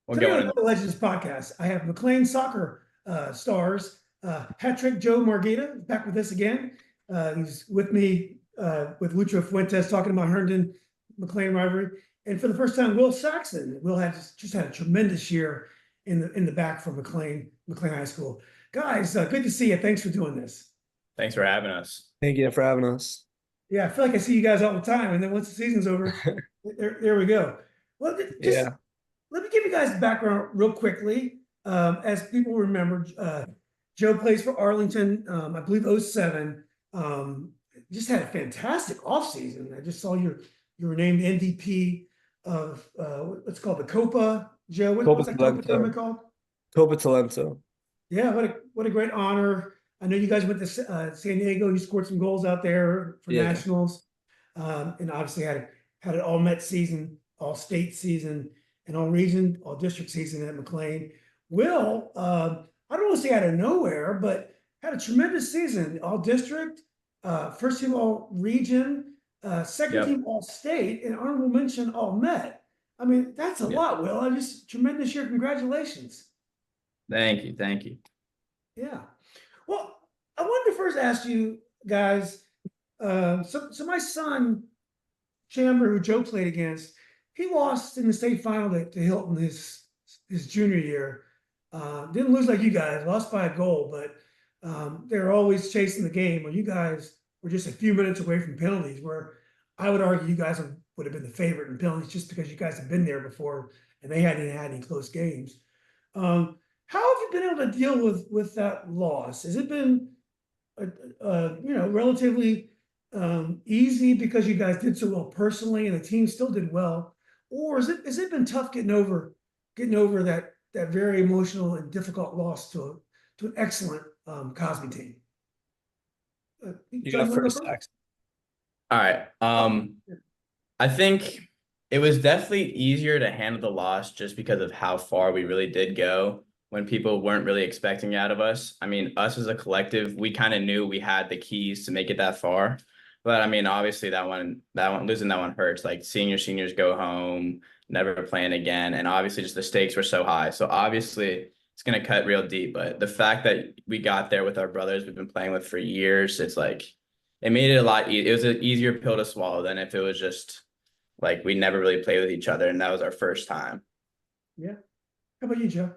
We'll Today go on into the Legends podcast, I have McLean soccer stars, hat-trick Joe Margita back with us again. He's with me with Lucho Fuentes talking about Herndon McLean rivalry. And for the first time, Will Saxon. Will has just had a tremendous year in the back for McLean High School. Guys, good to see you. Thanks for doing this. Thanks for having us. Thank you for having us. Yeah, I feel like I see you guys all the time. And then once the season's over, there we go. Well, just Yeah. let me give you guys background real quickly. As people remember, Joe plays for Arlington, I believe '07. Just had a fantastic offseason. I just saw you were named MVP of what's called the Copa. Joe, what's that Copa tournament called? Copa Talento. Yeah, what a great honor. I know you guys went to San Diego. You scored some goals out there for nationals, and obviously had an all Met season, all state season, and all region, all district season at McLean. Will, I don't want to say out of nowhere, but had a tremendous season, all district, first team all region, second team all state, and honorable mention all Met. I mean, that's a lot, Will. I just tremendous year. Congratulations. Thank you. Thank you. Yeah. Well, I wanted to first ask you guys. So my son, Chandler, who Joe played against, he lost in the state final to Hilton his junior year. Didn't lose like you guys, lost by a goal, but they're always chasing the game. Where you guys were just a few minutes away from penalties, where I would argue you guys would have been the favorite in penalties just because you guys have been there before and they hadn't had any close games. How have you been able to deal with that loss? Has it been, relatively easy because you guys did so well personally and the team still did well, or has it been tough getting over that very emotional and difficult loss to an excellent Cosby team? You got first, Saxon. All right. I think it was definitely easier to handle the loss just because of how far we really did go when people weren't really expecting out of us. I mean, us as a collective, we kind of knew we had the keys to make it that far. But I mean, obviously losing that one hurts. Like seeing your seniors go home, never playing again. And obviously just the stakes were so high. So obviously it's going to cut real deep. But the fact that we got there with our brothers we've been playing with for years, it's like, it made it a lot easier. It was an easier pill to swallow than if it was just like we never really played with each other and that was our first time. Yeah. How about you, Joe?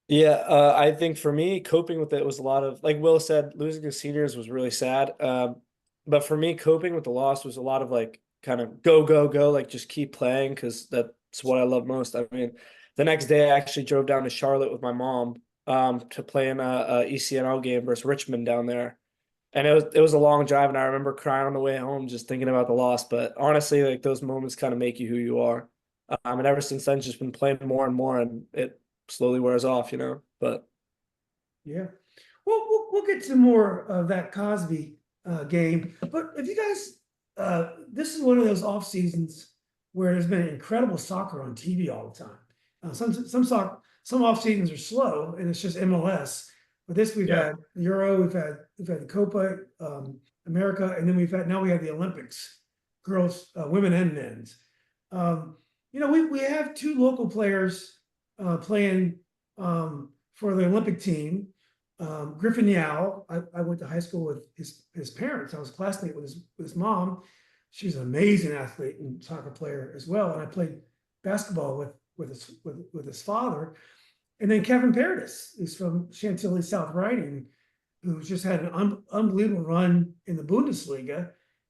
Yeah, I think for me, coping with it was a lot of, like Will said, losing the seniors was really sad. But for me, coping with the loss was a lot of like kind of go, like just keep playing because that's what I love most. I mean, the next day I actually drove down to Charlotte with my mom to play in a ECNL game versus Richmond down there. And it was a long drive, and I remember crying on the way home just thinking about the loss. But honestly, like those moments kind of make you who you are. And ever since then, just been playing more and more, and it slowly wears off, But yeah, we'll get to more of that Cosby game. But if you guys, this is one of those off seasons where there's been incredible soccer on TV all the time. Some off seasons are slow, and it's just MLS. But this we've had Euro, we've had the Copa America, and then now we have the Olympics, girls, women and men's. We have two local players playing for the Olympic team. Griffin Yao, I went to high school with his parents. I was a classmate with his mom. She's an amazing athlete and soccer player as well. And I played basketball with his father. And then Kevin Paradis is from Chantilly, South Riding, who's just had an unbelievable run in the Bundesliga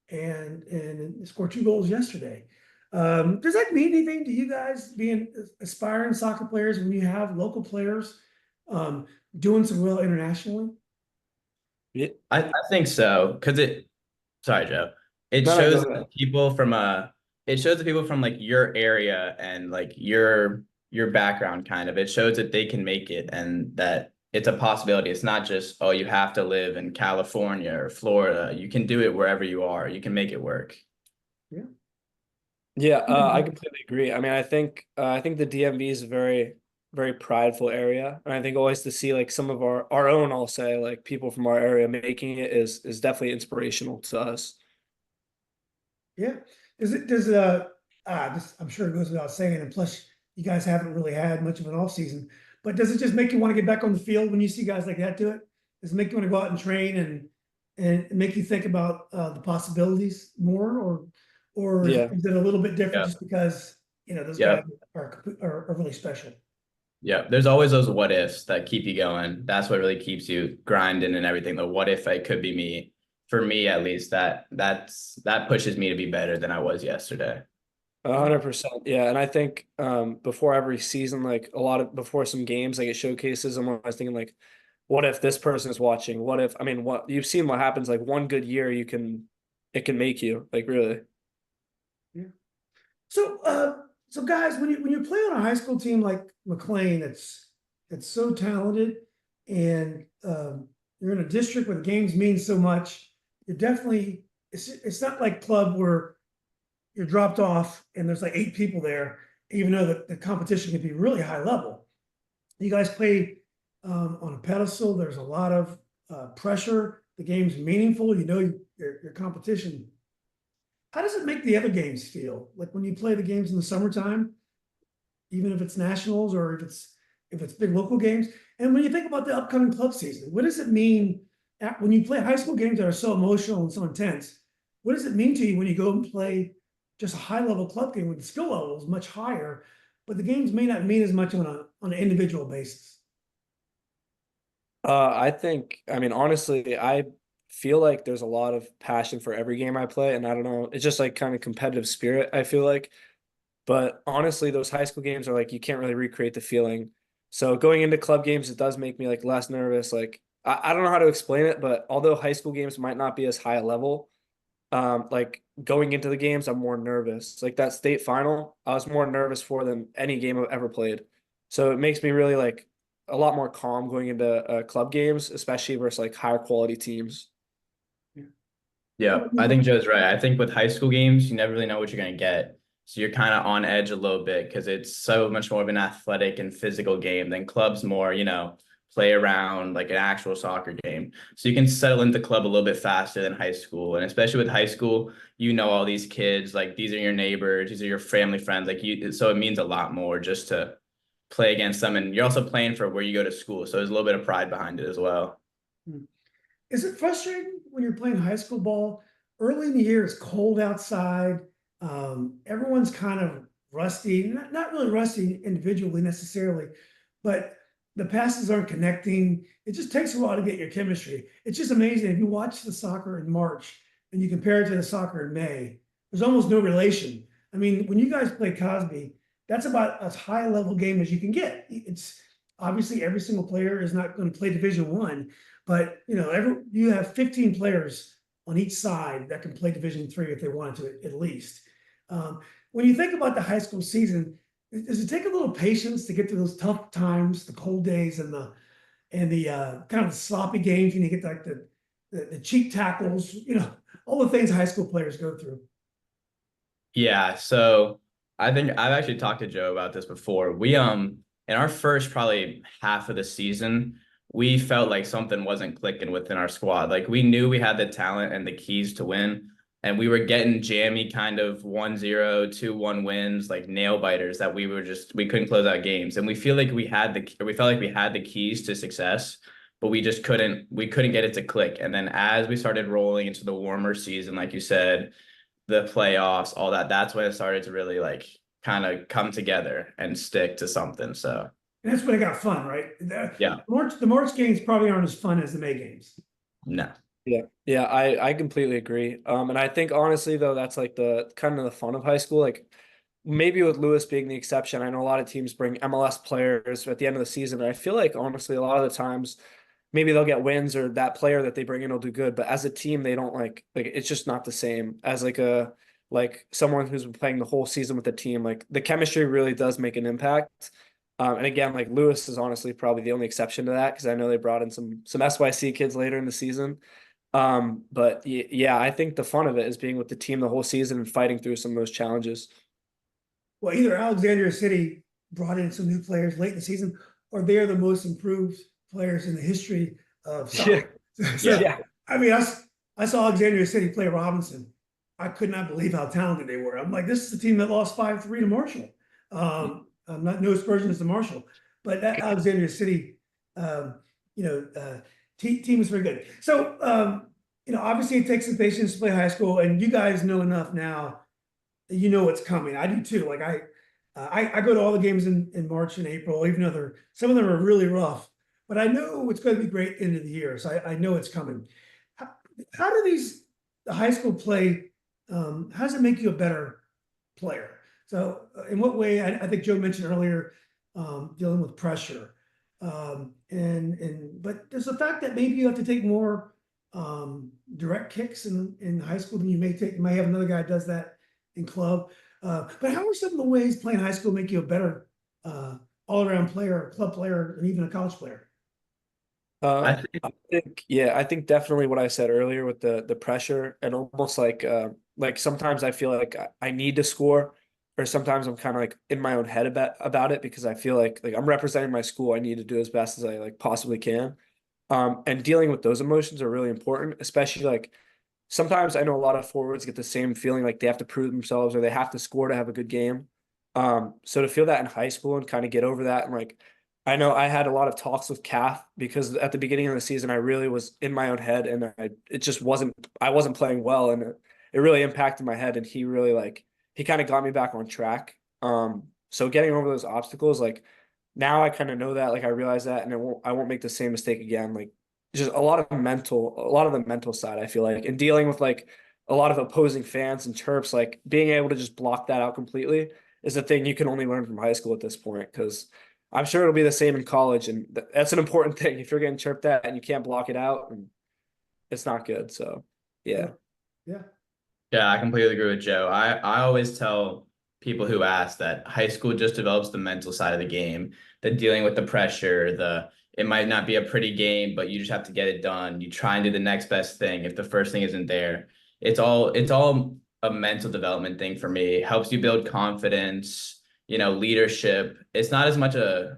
and scored 2 goals yesterday. Does that mean anything to you guys being aspiring soccer players when you have local players doing some well internationally? Yeah, I think so. Sorry, Joe. It No, shows no. people from like your area and like your background kind of. It shows that they can make it and that it's a possibility. It's not just, oh, you have to live in California or Florida. You can do it wherever you are. You can make it work. Yeah. Yeah, I completely agree. I mean, I think the DMV is a very, very prideful area, and I think always to see like some of our own, I'll say, like people from our area making it is definitely inspirational to us. Yeah. I'm sure it goes without saying, and plus you guys haven't really had much of an off season. But does it just make you want to get back on the field when you see guys like that do it? Does it make you want to go out and train and make you think about the possibilities more, or Yeah. is it a little bit different Yeah. just because those Yeah. guys are really special? Yeah, there's always those what ifs that keep you going. That's what really keeps you grinding and everything. The what if it could be me. For me, at least, that pushes me to be better than I was yesterday. 100%. Yeah. And I think before every season, like before some games, like it showcases, I'm always thinking like, what if this person is watching? What if, I mean, what you've seen what happens, like one good year, it can make you, like, really. Yeah. So guys, when you play on a high school team like McLean, it's so talented, and you're in a district where the games mean so much. You're definitely it's not like club where you're dropped off and there's like 8 people there, even though the competition can be really high level. You guys play on a pedestal. There's a lot of pressure. The game's meaningful. You know your competition. How does it make the other games feel? Like when you play the games in the summertime, even if it's nationals or if it's big local games, and when you think about the upcoming club season, what does it mean when you play high school games that are so emotional and so intense? What does it mean to you when you go and play just a high level club game where the skill level is much higher, but the games may not mean as much on an individual basis? I think, I mean, honestly, I feel like there's a lot of passion for every game I play, and I don't know, it's just like kind of competitive spirit, I feel like. But honestly, those high school games are like you can't really recreate the feeling. So going into club games, it does make me like less nervous. Like I don't know how to explain it, but although high school games might not be as high a level, like going into the games, I'm more nervous. Like that state final, I was more nervous for than any game I've ever played. So it makes me really like a lot more calm going into club games, especially versus like higher quality teams. Yeah, I think Joe's right. I think with high school games, you never really know what you're going to get. So you're kind of on edge a little bit because it's so much more of an athletic and physical game than clubs more, play around like an actual soccer game. So you can settle into club a little bit faster than high school. And especially with high school, all these kids, like these are your neighbors, these are your family friends, so it means a lot more just to play against them. And you're also playing for where you go to school. So there's a little bit of pride behind it as well. Is it frustrating when you're playing high school ball? Early in the year, it's cold outside. Everyone's kind of rusty, not really rusty individually necessarily, but the passes aren't connecting. It just takes a while to get your chemistry. It's just amazing. If you watch the soccer in March and you compare it to the soccer in May, there's almost no relation. I mean, when you guys play Cosby, that's about as high a level game as you can get. It's obviously every single player is not going to play Division I, but you have 15 players on each side that can play Division III if they wanted to, at least. When you think about the high school season, does it take a little patience to get through those tough times, the cold days, and the kind of sloppy games when you get like the cheap tackles, all the things high school players go through? Yeah, so I think I've actually talked to Joe about this before. We in our first probably half of the season, we felt like something wasn't clicking within our squad. Like we knew we had the talent and the keys to win, and we were getting jammy kind of 1-0, 2-1 wins, like nail biters that we couldn't close out games. And we felt like we had the keys to success, but we couldn't get it to click. And then as we started rolling into the warmer season, like you said, the playoffs, all that's when it started to really like kind of come together and stick to something. So And that's when it got fun, right? yeah, The March games probably aren't as fun as the May games. no. Yeah, I completely agree. And I think honestly though, that's like the kind of the fun of high school. Like maybe with Lewis being the exception, I know a lot of teams bring MLS players at the end of the season. And I feel like honestly, a lot of the times maybe they'll get wins or that player that they bring in will do good. But as a team, they don't like it's just not the same as like someone who's been playing the whole season with the team. Like the chemistry really does make an impact. And again, like Lewis is honestly probably the only exception to that because I know they brought in some SYC kids later in the season. But yeah, I think the fun of it is being with the team the whole season and fighting through some of those challenges. Well, either Alexandria City brought in some new players late in the season, or they're the most improved players in the history of soccer. Yeah. I mean, I saw Alexandria City play Robinson. I could not believe how talented they were. I'm like, this is the team that lost 5-3 to Marshall. not no aspersions to Marshall, but that Alexandria City, um, team is very good. So, obviously it takes some patience to play high school, and you guys know enough now. You know what's coming. I do too. Like I go to all the games in March and April, even though some of them are really rough. But I know it's going to be great end of the year, so I know it's coming. How do the high school play? How does it make you a better player? So, in what way? I think Joe mentioned earlier, dealing with pressure, but there's the fact that maybe you have to take more direct kicks in high school than you may take. You might have another guy that does that in club. But how are some of the ways playing high school make you a better all-around player, a club player, and even a college player? I think I think definitely what I said earlier with the pressure and almost like sometimes I feel like I need to score, or sometimes I'm kind of like in my own head about it because I feel like I'm representing my school. I need to do as best as I like possibly can. And dealing with those emotions are really important, especially like sometimes I know a lot of forwards get the same feeling like they have to prove themselves or they have to score to have a good game. So to feel that in high school and kind of get over that and like I know I had a lot of talks with Calf because at the beginning of the season I really was in my own head and it just wasn't I wasn't playing well and it really impacted my head and he really like he kind of got me back on track. So getting over those obstacles like now I kind of know that like I realize that and I won't make the same mistake again. Like just a lot of the mental side I feel like and dealing with like a lot of opposing fans and chirps like being able to just block that out completely is a thing you can only learn from high school at this point because I'm sure it'll be the same in college, and that's an important thing. If you're getting chirped at and you can't block it out, it's not good. So, yeah. Yeah. Yeah, I completely agree with Joe. I always tell people who ask that high school just develops the mental side of the game, the dealing with the pressure, it might not be a pretty game, but you just have to get it done. You try and do the next best thing if the first thing isn't there. It's all a mental development thing for me. It helps you build confidence, leadership. It's not as much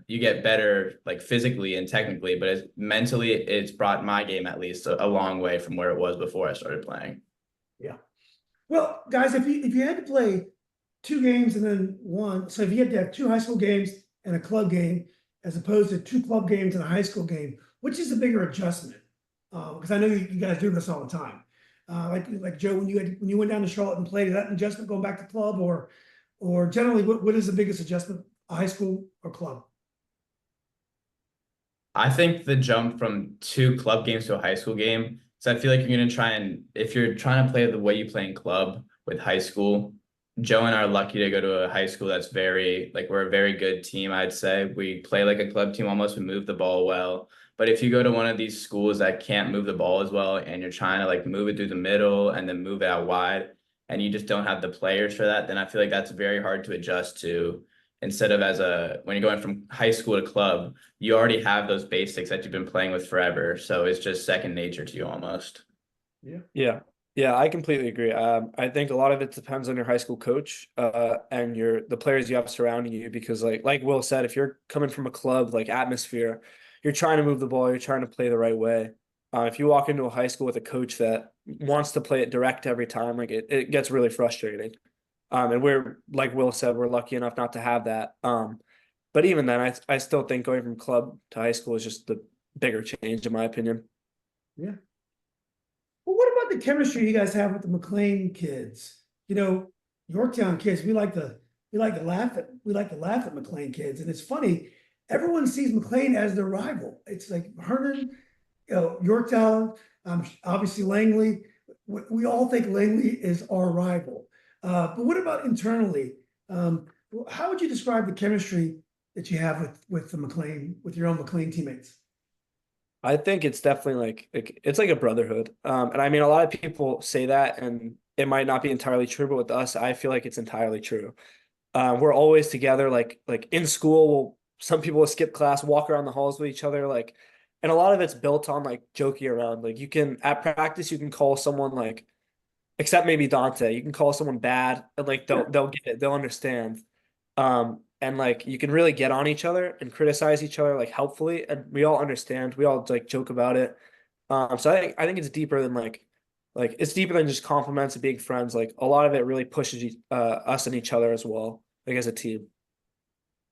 you get better like physically and technically, but mentally it's brought my game at least a long way from where it was before I started playing. Yeah. Well, guys, if you had to play two games and then one, so if you had to have two high school games and a club game, as opposed to two club games and a high school game, which is a bigger adjustment? Because I know you guys do this all the time. Like Joe, when you went down to Charlotte and played, is that an adjustment going back to club or generally what is the biggest adjustment, high school or club? I think the jump from two club games to a high school game. So I feel like you're gonna if you're trying to play the way you play in club with high school, Joe and I are lucky to go to a high school that's we're a very good team, I'd say. We play like a club team almost, we move the ball well. But if you go to one of these schools that can't move the ball as well and you're trying to like move it through the middle and then move it out wide and you just don't have the players for that, then I feel like that's very hard to adjust to instead of when you're going from high school to club, you already have those basics that you've been playing with forever. So it's just second nature to you almost. Yeah. Yeah. Yeah, I completely agree. I think a lot of it depends on your high school coach, and the players you have surrounding you. Because like Will said, if you're coming from a club like atmosphere, you're trying to move the ball, you're trying to play the right way. If you walk into a high school with a coach that wants to play it direct every time, like it gets really frustrating. And we're like Will said, we're lucky enough not to have that. But even then, I still think going from club to high school is just the bigger change, in my opinion. Yeah. Well, what about the chemistry you guys have with the McLean kids? Yorktown kids, we like to laugh at McLean kids, and it's funny. Everyone sees McLean as their rival. It's like Herndon, Yorktown, obviously Langley. We all think Langley is our rival. But what about internally? How would you describe the chemistry that you have with your own McLean teammates? I think it's definitely like it's like a brotherhood. And I mean, a lot of people say that, and it might not be entirely true, but with us, I feel like it's entirely true. We're always together, like in school. Some people will skip class, walk around the halls with each other, and a lot of it's built on like joking around. Like you can at practice, you can call someone like, except maybe Dante, you can call someone bad, and like they'll get it, they'll understand. And like you can really get on each other and criticize each other like helpfully, and we all understand. We all like joke about it. So I think it's deeper than like it's deeper than just compliments and being friends. Like a lot of it really pushes us and each other as well, like as a team.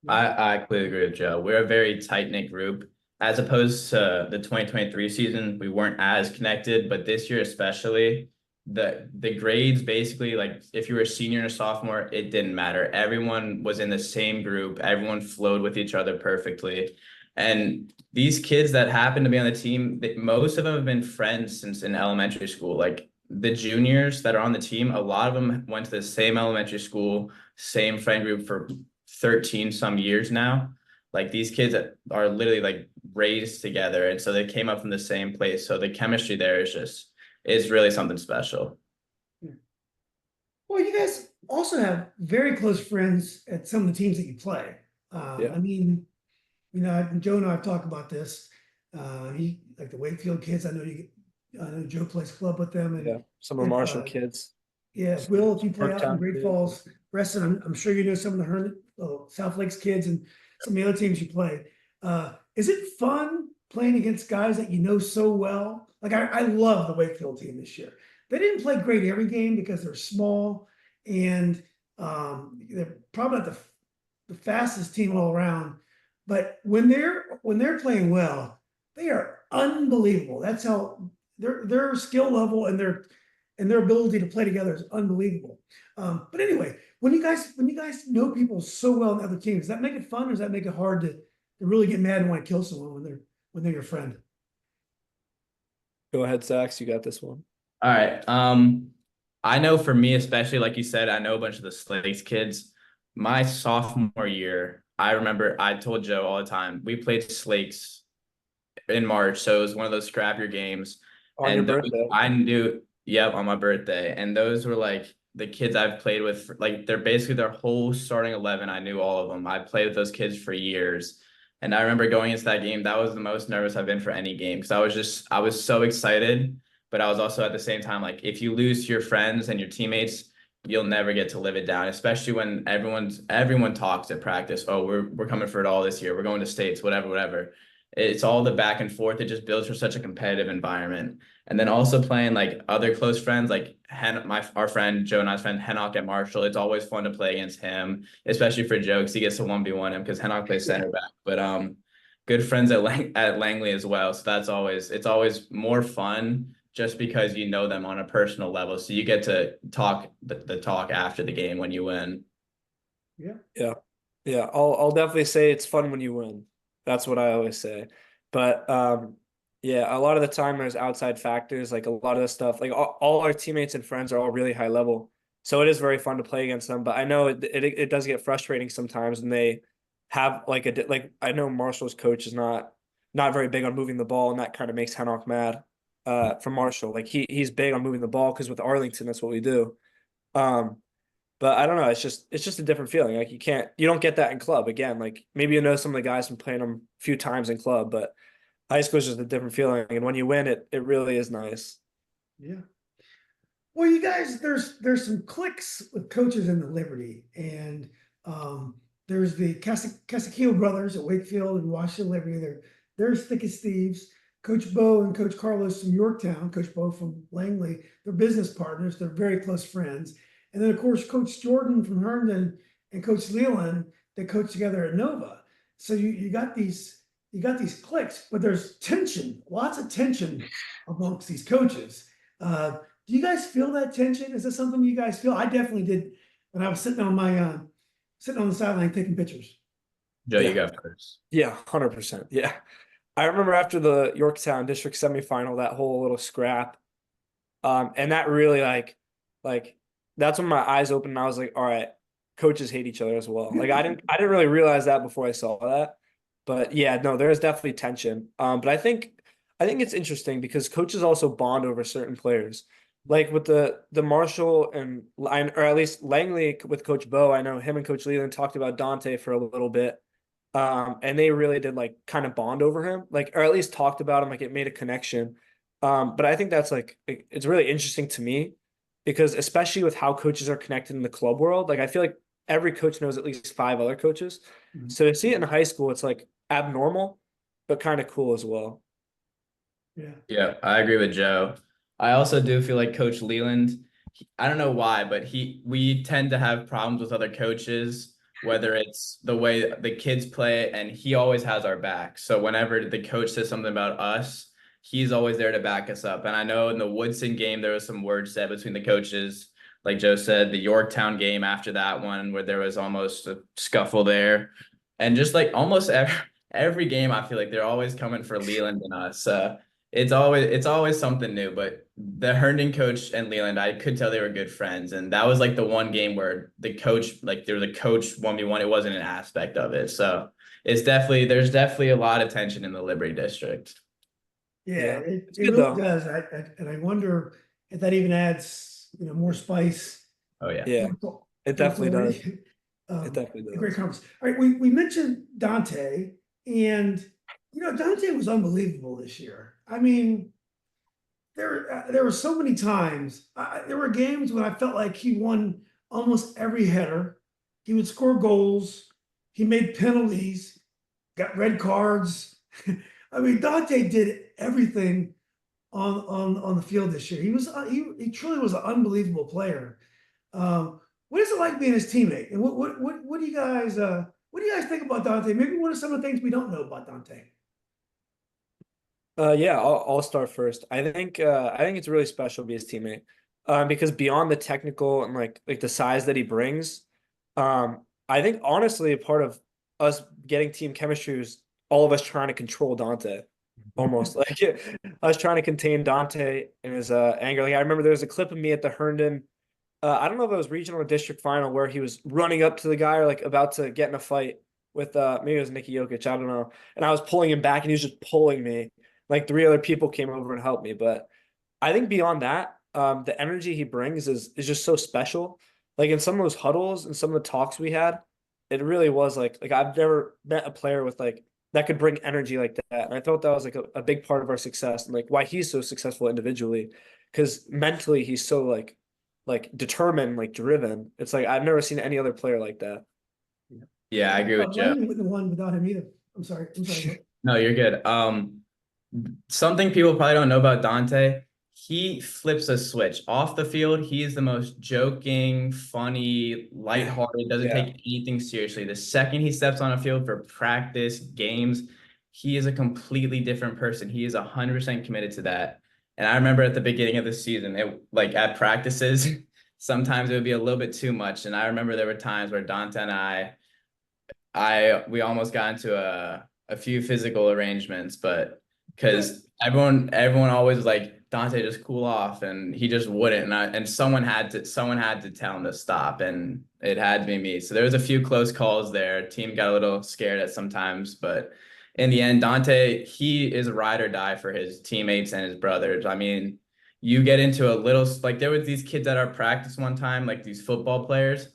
I completely agree with Joe. We're a very tight-knit group. As opposed to the 2023 season, we weren't as connected, but this year especially, the grades basically, like if you were a senior and a sophomore, it didn't matter. Everyone was in the same group. Everyone flowed with each other perfectly. And these kids that happen to be on the team, most of them have been friends since in elementary school. Like the juniors that are on the team, a lot of them went to the same elementary school, same friend group for 13 some years now. Like these kids are literally like raised together, and so they came up from the same place. So the chemistry there is really something special. Well, you guys also have very close friends at some of the teams that you play. Yeah. I mean, Joe and I have talked about this. He like the Wakefield kids. I know Joe plays club with them, and Yeah. Some of if, Marshall kids. yeah, Will, if you play out in Yorktown Great kids. Falls, Reston, I'm sure you know some of the Herndon, South Lakes kids and some of the other teams you play. Is it fun playing against guys that you know so well? Like I love the Wakefield team this year. They didn't play great every game because they're small and they're probably not the fastest team all around. But when they're playing well, they are unbelievable. That's how their skill level and their ability to play together is unbelievable. But anyway, when you guys know people so well in other teams, does that make it fun or does that make it hard to really get mad and want to kill someone when they're your friend? Go ahead, Sax. You got this one. All right. I know for me, especially like you said, I know a bunch of the Slakes kids. My sophomore year, I remember I told Joe all the time, we played Slakes in March. So it was one of those scrappier games. On your birthday. I knew, yep, on my birthday. And those were like the kids I've played with, like they're basically their whole starting 11. I knew all of them. I played with those kids for years. And I remember going into that game, that was the most nervous I've been for any game because I was so excited. But I was also at the same time, like, if you lose to your friends and your teammates, you'll never get to live it down, especially when everyone talks at practice. Oh, we're coming for it all this year. We're going to states, whatever. It's all the back and forth. It just builds for such a competitive environment. And then also playing like other close friends, like our friend Joe and I's friend Henoch at Marshall. It's always fun to play against him, especially for Joe because he gets to 1v1 him because Henoch plays center back. But good friends at Langley as well. So it's always more fun just because you know them on a personal level. So you get to talk the talk after the game when you win. Yeah. Yeah. I'll definitely say it's fun when you win. That's what I always say. But yeah, a lot of the time there's outside factors, like a lot of the stuff, like all our teammates and friends are all really high level. So it is very fun to play against them. But I know it does get frustrating sometimes when they have like I know Marshall's coach is not very big on moving the ball, and that kind of makes Henoch mad. From Marshall, like he's big on moving the ball because with Arlington, that's what we do. But I don't know. It's just a different feeling. Like you don't get that in club again. Like maybe you know some of the guys from playing them a few times in club, but high school is just a different feeling. And when you win, it really is nice. Yeah. Well, you guys, there's some cliques with coaches in the Liberty, and there's the Casakio brothers at Wakefield and Washington Liberty. They're as thick as thieves. Coach Bo and Coach Carlos from Yorktown, Coach Bo from Langley, they're business partners. They're very close friends. And then, of course, Coach Jordan from Herndon and Coach Leland, they coach together at Nova. So you got these cliques, but there's tension, lots of tension amongst these coaches. Do you guys feel that tension? Is this something you guys feel? I definitely did when I was sitting on the sideline taking pictures. Joe, Yeah. you go first. Yeah, 100%. Yeah. I remember after the Yorktown district semifinal, that whole little scrap. And that really like that's when my eyes opened and I was like, all right, coaches hate each other as well. Like I didn't really realize that before I saw that. But yeah, no, there's definitely tension. But I think it's interesting because coaches also bond over certain players. Like with the Marshall or at least Langley with Coach Bo, I know him and Coach Leland talked about Dante for a little bit. And they really did like kind of bond over him, like, or at least talked about him, like it made a connection. But I think that's like it's really interesting to me because especially with how coaches are connected in the club world, like I feel like every coach knows at least 5 other coaches. Mhm. So to see it in high school, it's like abnormal, but kind of cool as well. Yeah. Yeah, I agree with Joe. I also do feel like Coach Leland, I don't know why, but we tend to have problems with other coaches whether it's the way the kids play, and he always has our back. So whenever the coach says something about us, he's always there to back us up. And I know in the Woodson game, there was some words said between the coaches. Like Joe said, the Yorktown game after that one, where there was almost a scuffle there. And just like almost every game, I feel like they're always coming for Leland and us. It's always something new. But the Herndon coach and Leland, I could tell they were good friends, and that was like the one game where the coach, like there was a coach 1v1. It wasn't an aspect of it, so there's definitely a lot of tension in the Liberty District. Yeah, It's it good really though. does. And I wonder if that even adds, more spice. Oh yeah. Yeah, it definitely does. It Um, definitely a great does. conference. All right, we mentioned Dante, and Dante was unbelievable this year. I mean, there were so many times. There were games when I felt like he won almost every header. He would score goals. He made penalties, got red cards. I mean, Dante did everything on the field this year. He truly was an unbelievable player. What is it like being his teammate? And what do you guys think about Dante? Maybe what are some of the things we don't know about Dante? Yeah, I'll start first. I think it's really special to be his teammate. Because beyond the technical and like the size that he brings, I think honestly a part of us getting team chemistry was all of us trying to control Dante. Almost like us trying to contain Dante and his anger. Like I remember there was a clip of me at the Herndon. I don't know if it was regional or district final where he was running up to the guy or like about to get in a fight with maybe it was Nicky Jokic, I don't know. And I was pulling him back and he was just pulling me. Like three other people came over and helped me. But I think beyond that, the energy he brings is just so special. Like in some of those huddles and some of the talks we had, it really was like I've never met a player with like that could bring energy like that. And I thought that was like a big part of our success and like why he's so successful individually. Because mentally he's so like determined, like driven. It's like I've never seen any other player like that. Yeah, I agree with Joe. Landon wouldn't have won without him either. I'm sorry. No, you're good. Something people probably don't know about Dante, he flips a switch. Off the field, he is the most joking, funny, lighthearted, doesn't Yeah. take anything seriously. The second he steps on a field for practice, games, he is a completely different person. He is 100% committed to that. And I remember at the beginning of the season, like at practices, sometimes it would be a little bit too much. And I remember there were times where Dante and we almost got into a few physical arrangements, but because everyone always was like, Dante, just cool off, and he just wouldn't, and someone had to tell him to stop, and it had to be me. So there was a few close calls there. Team got a little scared at sometimes, but in the end, Dante, he is a ride or die for his teammates and his brothers. I mean, you get into a little, like there was these kids at our practice one time, like these football players,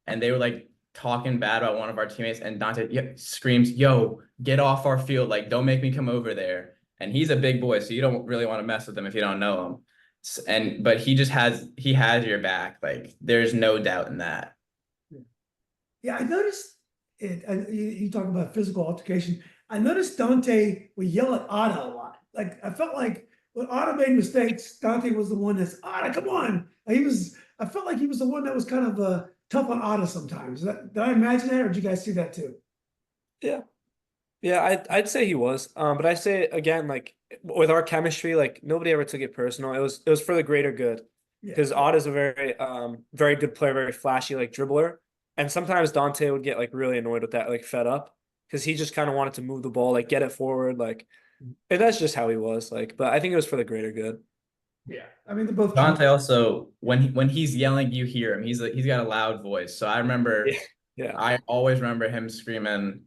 and they were like talking bad about one of our teammates, and Dante screams, "Yo, get off our field! Like, don't make me come over there." And he's a big boy, so you don't really want to mess with him if you don't know him. But he has your back. Like, there's no doubt in that. Yeah, I noticed it. You talk about physical altercation. I noticed Dante would yell at Otto a lot. Like I felt like when Otto made mistakes, Dante was the one that's Otto, come on. I felt like he was the one that was kind of tough on Otto sometimes. Did I imagine that, or did you guys see that too? Yeah. Yeah, I'd say he was. But I say again, like with our chemistry, like nobody ever took it personal. It was for the greater good. Yeah. Because Otto's a very good player, very flashy, like dribbler. And sometimes Dante would get like really annoyed with that, like fed up. Because he just kind of wanted to move the ball, like get it forward, like and that's just how he was. Like, but I think it was for the greater good. Yeah. I mean, they're both Dante also, when he's yelling, you hear him. He's got a loud voice. So Yeah. Yeah. I always remember him screaming,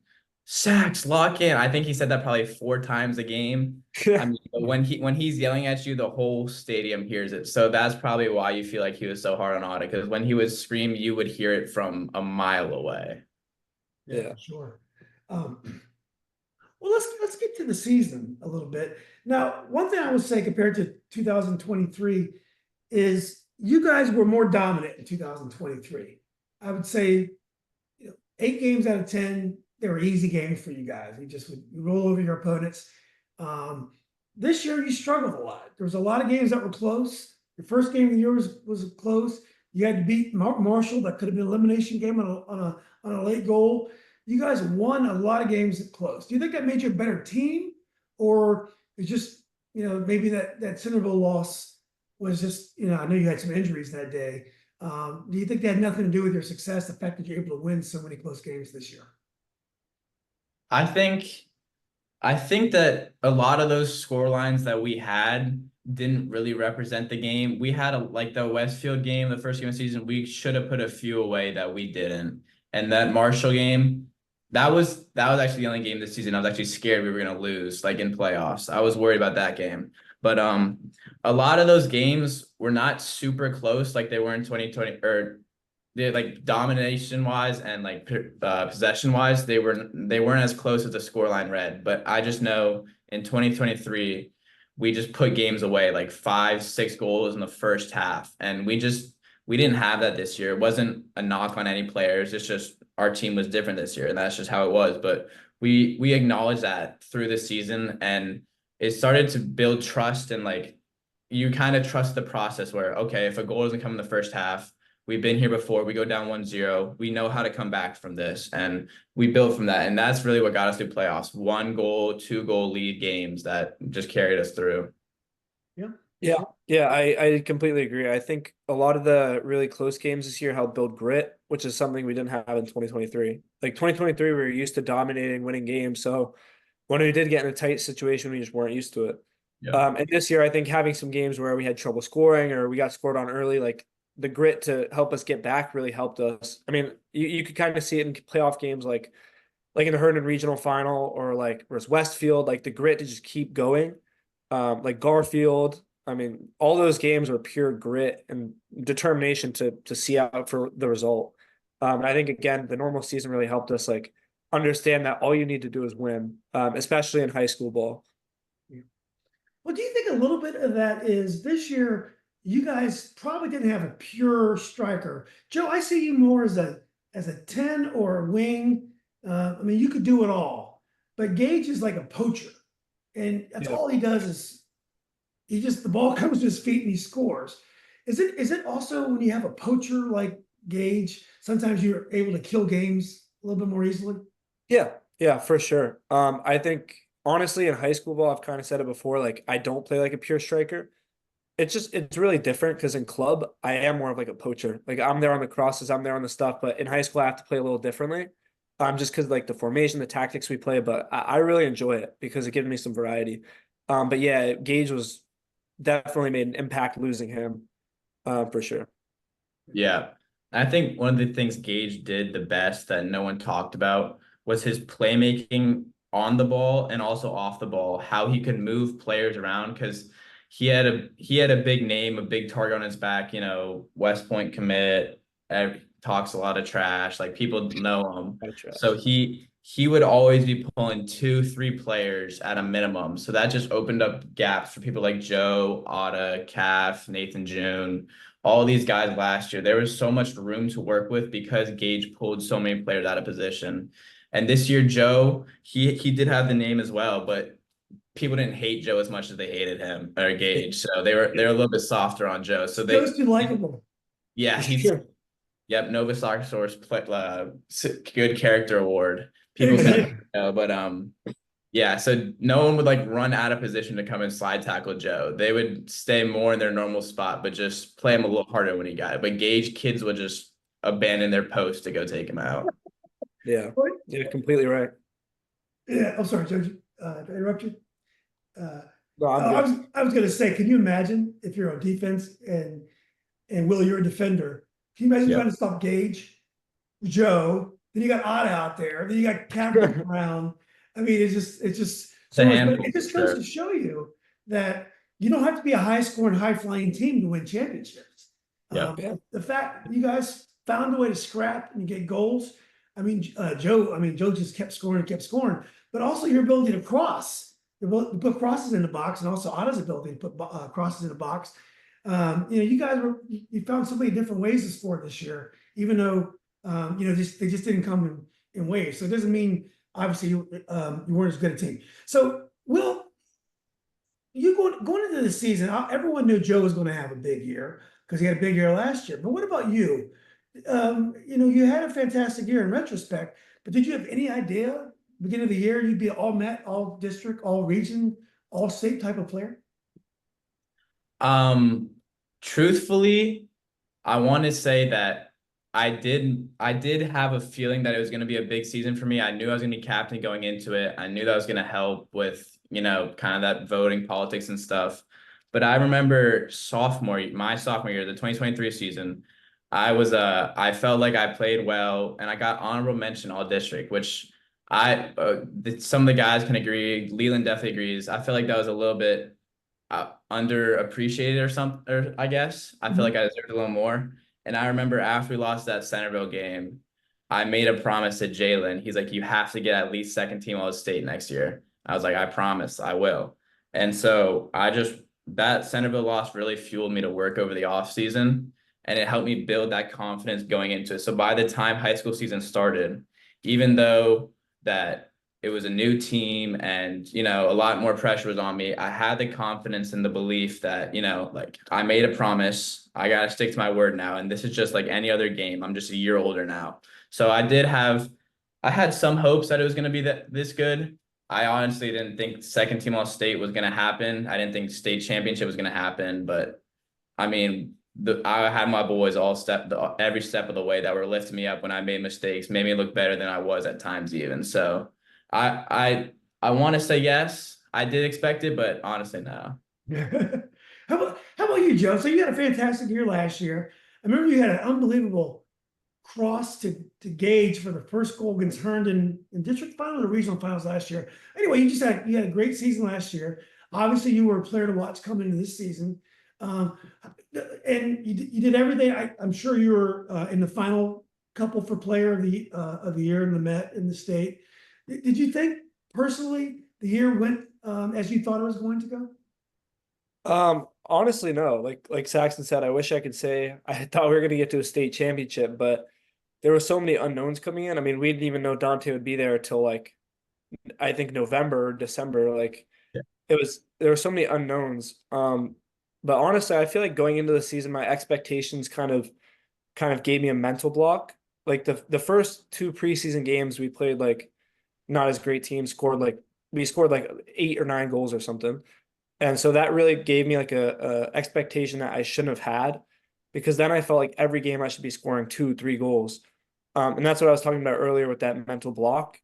"Sax, lock in!" I think he said that probably 4 times a game. I mean, but when he's yelling at you, the whole stadium hears it. So that's probably why you feel like he was so hard on Otto, because when he would scream, you would hear it from a mile away. Yeah. for sure. Well, let's get to the season a little bit. Now, one thing I would say compared to 2023 is you guys were more dominant in 2023. I would say, 8 games out of 10, they were easy games for you guys. You just would roll over your opponents. This year you struggled a lot. There was a lot of games that were close. Your first game of the year was close. You had to beat Marshall. That could have been an elimination game on a late goal. You guys won a lot of games close. Do you think that made you a better team, or it's just maybe that Centerville loss was just I know you had some injuries that day. Do you think that had nothing to do with your success, the fact that you're able to win so many close games this year? I think I think that a lot of those score lines that we had didn't really represent the game. We had like the Westfield game, the first game of the season, we should have put a few away that we didn't. And that Marshall game, that was actually the only game this season I was actually scared we were gonna lose, like in playoffs. I was worried about that game. But a lot of those games were not super close like they were in 2020, or they like domination wise and like possession wise, they weren't as close as the scoreline read. But I just know in 2023, we just put games away like 5, 6 goals in the first half, and we didn't have that this year. It wasn't a knock on any players. It's just our team was different this year, and that's just how it was. But we acknowledge that through the season, and it started to build trust, and like you kind of trust the process where, okay, if a goal doesn't come in the first half, we've been here before. We go down 1-0. We know how to come back from this. And we built from that. And that's really what got us through playoffs. 1 goal, 2 goal lead games that just carried us through. Yeah, I completely agree. I think a lot of the really close games this year helped build grit, which is something we didn't have in 2023. Like 2023, we were used to dominating, winning games. So when we did get in a tight situation, we just weren't used to it. Yeah. And this year, I think having some games where we had trouble scoring or we got scored on early, like the grit to help us get back really helped us. I mean, you could kind of see it in playoff games like in the Herndon regional final or like versus Westfield, like the grit to just keep going. Like Garfield, I mean, all those games were pure grit and determination to see out for the result. I think again, the normal season really helped us like understand that all you need to do is win, especially in high school ball. Well, do you think a little bit of that is this year? You guys probably didn't have a pure striker. Joe, I see you more as a 10 or a wing. I mean, you could do it all, but Gage is like a poacher, and that's all he does is the ball comes to his feet and he scores. Is it also when you have a poacher like Gage, sometimes you're able to kill games a little bit more easily? Yeah, for sure. I think honestly in high school ball, I've kind of said it before, like I don't play like a pure striker. It's really different because in club, I am more of like a poacher. Like I'm there on the crosses, I'm there on the stuff, but in high school I have to play a little differently. Just because like the formation, the tactics we play, but I really enjoy it because it gives me some variety. But yeah, Gage was definitely made an impact losing him, for sure. Yeah. I think one of the things Gage did the best that no one talked about was his playmaking on the ball and also off the ball, how he could move players around, because he had a big name, a big target on his back, West Point commit, talks a lot of trash, like people know him. So he would always be pulling 2, 3 players at a minimum. So that just opened up gaps for people like Joe, Otta, Calf, Nathan June, all these guys last year. There was so much room to work with because Gage pulled so many players out of position. And this year, Joe, he did have the name as well, but people didn't hate Joe as much as they hated him or Gage. So they're a little bit softer on Joe. So Joe's too likable. yeah, Sure. yep, Nova Soccer Source good character award. People say, but yeah, so no one would like run out of position to come and slide tackle Joe. They would stay more in their normal spot, but just play him a little harder when he got it. But Gage, kids would just abandon their post to go take him out. Yeah, completely right. Yeah, I'm sorry, Joe. Did I interrupt you? No, I'm good. I was gonna say, can you imagine if you're on defense and Will, you're a defender? Can you imagine Yep. trying to stop Gage, Joe? Then you got Otta out there. Then you got Captain around. I mean, it's just so handful, it just goes to show you that you don't have to be a high scoring, high flying team to win championships. Yeah. The fact you guys found a way to scrap and get goals. I mean, Joe just kept scoring and kept scoring, but also your ability to cross, to put crosses in the box, and also Otta's ability to put crosses in the box. You guys you found so many different ways to score this year, even though they just didn't come in waves. So it doesn't mean obviously you weren't as good a team. So Will, you going into the season, everyone knew Joe was going to have a big year. because he had a big year last year. But what about you? You had a fantastic year in retrospect, but did you have any idea beginning of the year you'd be all Met, all district, all region, all state type of player? Um, Truthfully, I want to say that I did have a feeling that it was going to be a big season for me. I knew I was going to be captain going into it. I knew that was going to help with, kind of that voting politics and stuff. But I remember my sophomore year, the 2023 season, I felt like I played well and I got honorable mention all district, which some of the guys can agree. Leland definitely agrees. I feel like that was a little bit underappreciated or something, or I guess I feel like I deserved a little more. And I remember after we lost that Centerville game, I made a promise to Jalen. He's like, you have to get at least second team all state next year. I was like, I promise I will. And so that Centerville loss really fueled me to work over the off season, and it helped me build that confidence going into it. So by the time high school season started, even though that it was a new team and, a lot more pressure was on me, I had the confidence and the belief that, like I made a promise, I got to stick to my word now. And this is just like any other game. I'm just a year older now. So I had some hopes that it was going to be this good. I honestly didn't think second team all state was going to happen. I didn't think state championship was going to happen, but I mean, I had my boys every step of the way that were lifting me up when I made mistakes, made me look better than I was at times even. So I want to say yes, I did expect it, but honestly, no. How about you, Joe? So you had a fantastic year last year. I remember you had an unbelievable cross to gauge for the first goal against Herndon in district finals or regional finals last year. Anyway, you had a great season last year. Obviously, you were a player to watch coming into this season. And you did everything. I'm sure you were in the final couple for player of the year in the Met in the state. Did you think personally the year went as you thought it was going to go? Honestly, no. Like Saxon said, I wish I could say I thought we were gonna get to a state championship, but there were so many unknowns coming in. I mean, we didn't even know Dante would be there till like I think November or December. Like Yeah. there were so many unknowns. But honestly, I feel like going into the season, my expectations kind of gave me a mental block. Like the first two preseason games we played like not as great teams, we scored like 8 or 9 goals or something. And so that really gave me like a expectation that I shouldn't have had, because then I felt like every game I should be scoring 2, 3 goals. And that's what I was talking about earlier with that mental block.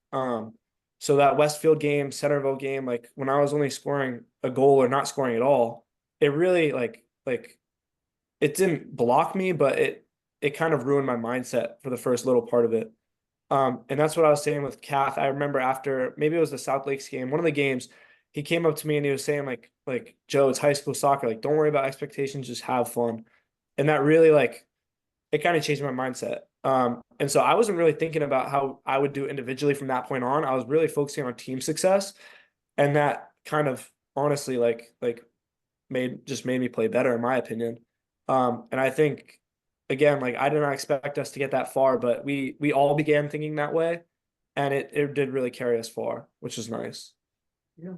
So that Westfield game, Centerville game, like when I was only scoring a goal or not scoring at all, it really like it didn't block me, but it kind of ruined my mindset for the first little part of it. And that's what I was saying with Kath. I remember after maybe it was the South Lakes game, one of the games, he came up to me and he was saying like Joe, it's high school soccer. Like, don't worry about expectations, just have fun. And that really like it kind of changed my mindset. And so I wasn't really thinking about how I would do individually from that point on. I was really focusing on team success, and that kind of honestly like made me play better in my opinion. And I think again, like I did not expect us to get that far, but we all began thinking that way, and it did really carry us far, which is nice. Yeah.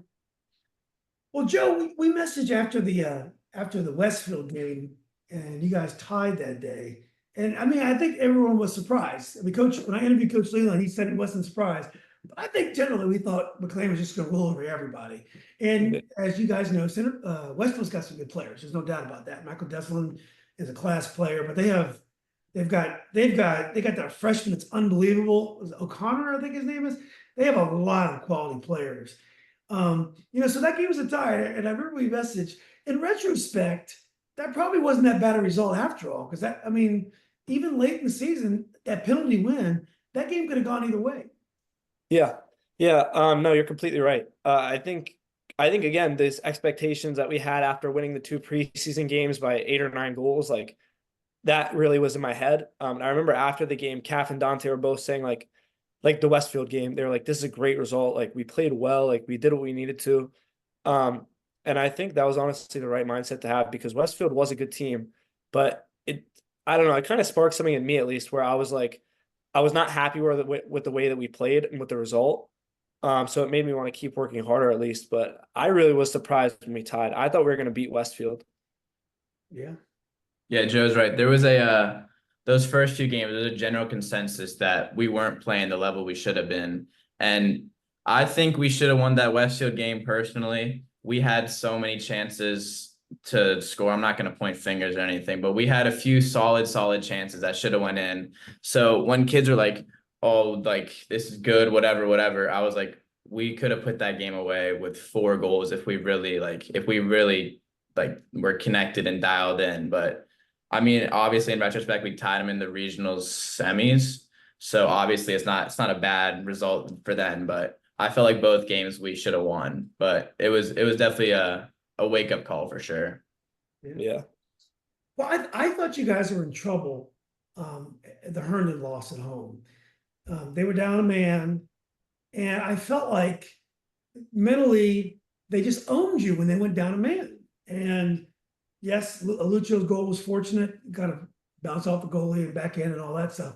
Well, Joe, we messaged after the Westfield game, and you guys tied that day. And I mean, I think everyone was surprised. I mean, when I interviewed Coach Leland, he said he wasn't surprised. But I think generally we thought McLean was just going to roll over everybody. And as you guys know, Westfield's got some good players. There's no doubt about that. Michael Deslin is a class player, but they've got that freshman that's unbelievable. O'Connor, I think his name is. They have a lot of quality players. So that game was a tie, and I remember we messaged. In retrospect, that probably wasn't that bad a result after all, because I mean, even late in the season, that penalty win, that game could have gone either way. Yeah. Yeah. No, you're completely right. I think again, these expectations that we had after winning the 2 preseason games by 8 or 9 goals, like that really was in my head. And I remember after the game, Kath and Dante were both saying like the Westfield game, they were like, this is a great result. Like we played well, like we did what we needed to. And I think that was honestly the right mindset to have, because Westfield was a good team, but I don't know, it kind of sparked something in me at least, where I was like, I was not happy with the way that we played and with the result. So it made me want to keep working harder at least, but I really was surprised when we tied. I thought we were going to beat Westfield. Yeah. Yeah, Joe's right. There was those first two games, there's a general consensus that we weren't playing the level we should have been. And I think we should have won that Westfield game personally. We had so many chances to score. I'm not going to point fingers or anything, but we had a few solid chances that should have went in. So when kids are like, "Oh, like this is good, whatever," I was like, we could have put that game away with 4 goals if we really like were connected and dialed in. But I mean, obviously, in retrospect, we tied them in the regionals semis, so obviously, it's not a bad result for them. But I felt like both games we should have won. But it was definitely a wake up call for sure. Yeah. Well, I thought you guys were in trouble. The Herndon loss at home. They were down a man, and I felt like mentally they just owned you when they went down a man. And yes, Luccio's goal was fortunate, kind of bounce off the goalie and back in and all that stuff.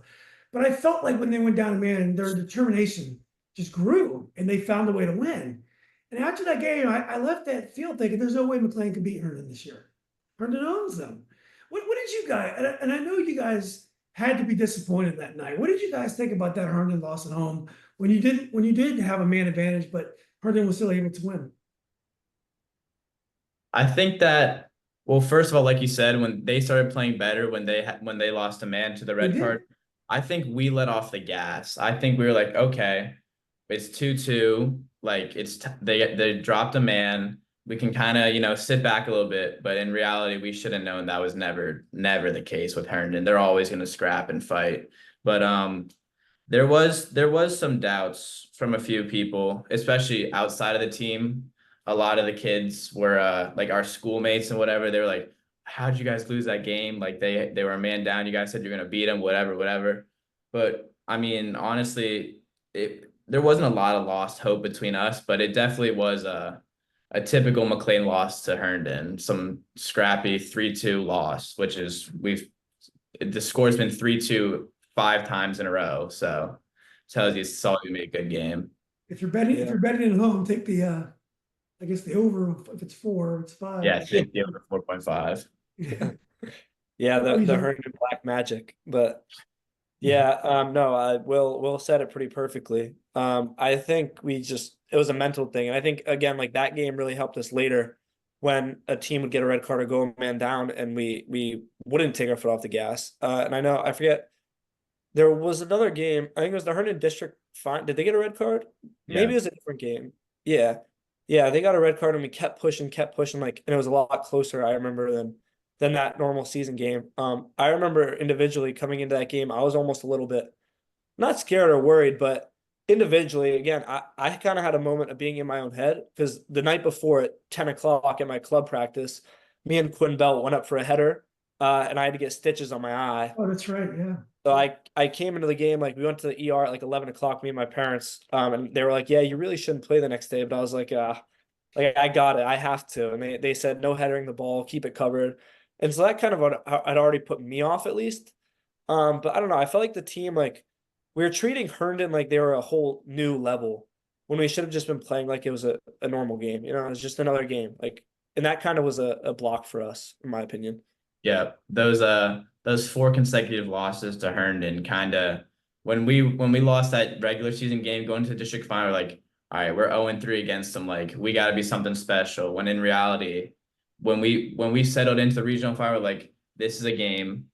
But I felt like when they went down a man, their determination just grew and they found a way to win. And after that game, I left that field thinking there's no way McLean could beat Herndon this year. Herndon owns them. What did you guys, and I know you guys had to be disappointed that night. What did you guys think about that Herndon loss at home when you did have a man advantage, but Herndon was still able to win? I think that, well, first of all, like you said, when they started playing better, when they lost a man to the They red did. card, I think we let off the gas. I think we were like, okay, it's 2-2. Like they dropped a man. We can kind of, sit back a little bit, but in reality, we should have known that was never the case with Herndon. They're always going to scrap and fight. But there was some doubts from a few people, especially outside of the team. A lot of the kids were like our schoolmates and whatever. They were like, "How'd you guys lose that game? Like they were a man down. You guys said you're gonna beat them, whatever." But I mean, honestly, there wasn't a lot of lost hope between us, but it definitely was a typical McLean loss to Herndon, some scrappy 3-2 loss, which is the score's been 3-2 5 times in a row. So tells you it's always gonna be a good game. If you're betting at home, take the I guess the over. If it's 4, it's 5. Yeah, I think the over 4.5. Yeah. Yeah, What the do you think? Herndon Black Magic. But yeah, no, Will said it pretty perfectly. I think it was a mental thing. And I think again, like that game really helped us later when a team would get a red card or go a man down and we wouldn't take our foot off the gas. And I forget, there was another game, I think it was the Herndon District fine. Did they get a red card? Maybe Yeah. it was a different game. Yeah. Yeah, they got a red card and we kept pushing, like, and it was a lot closer, I remember, than that normal season game. I remember individually coming into that game, I was almost a little bit not scared or worried, but individually, again, I kind of had a moment of being in my own head because the night before at 10 o'clock at my club practice, me and Quinn Bell went up for a header, and I had to get stitches on my eye. Oh, that's right. Yeah. So I came into the game, like we went to the ER at like 11 o'clock, me and my parents, and they were like, "Yeah, you really shouldn't play the next day." But I was like I got it, I have to. And they said no headering the ball, keep it covered. And so that kind of had already put me off at least. But I don't know. I felt like the team, like we were treating Herndon like they were a whole new level when we should have just been playing like it was a normal game. You know, it was just another game. Like, and that kind of was a block for us, in my opinion. Yeah. Those 4 consecutive losses to Herndon kind of when we lost that regular season game going to the district final, like, all right, we're 0-3 against them. Like, we gotta be something special. When in reality, when we settled into the regional final, like, this is a game.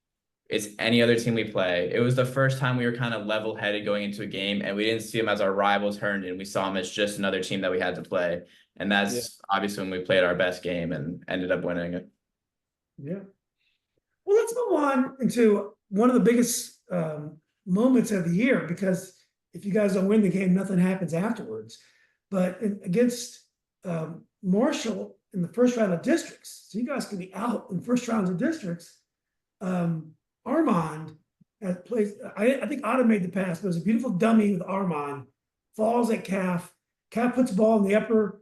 It's any other team we play. It was the first time we were kind of level-headed going into a game, and we didn't see them as our rivals, Herndon. We saw them as just another team that we had to play. And Yeah. that's obviously when we played our best game and ended up winning it. Yeah. Well, let's move on into one of the biggest moments of the year, because if you guys don't win the game, nothing happens afterwards. But against Marshall in the first round of districts, so you guys can be out in the first rounds of districts. Armand plays. I think Otto made the pass, but it was a beautiful dummy with Armand. Falls at Calf. Calf puts the ball in the upper,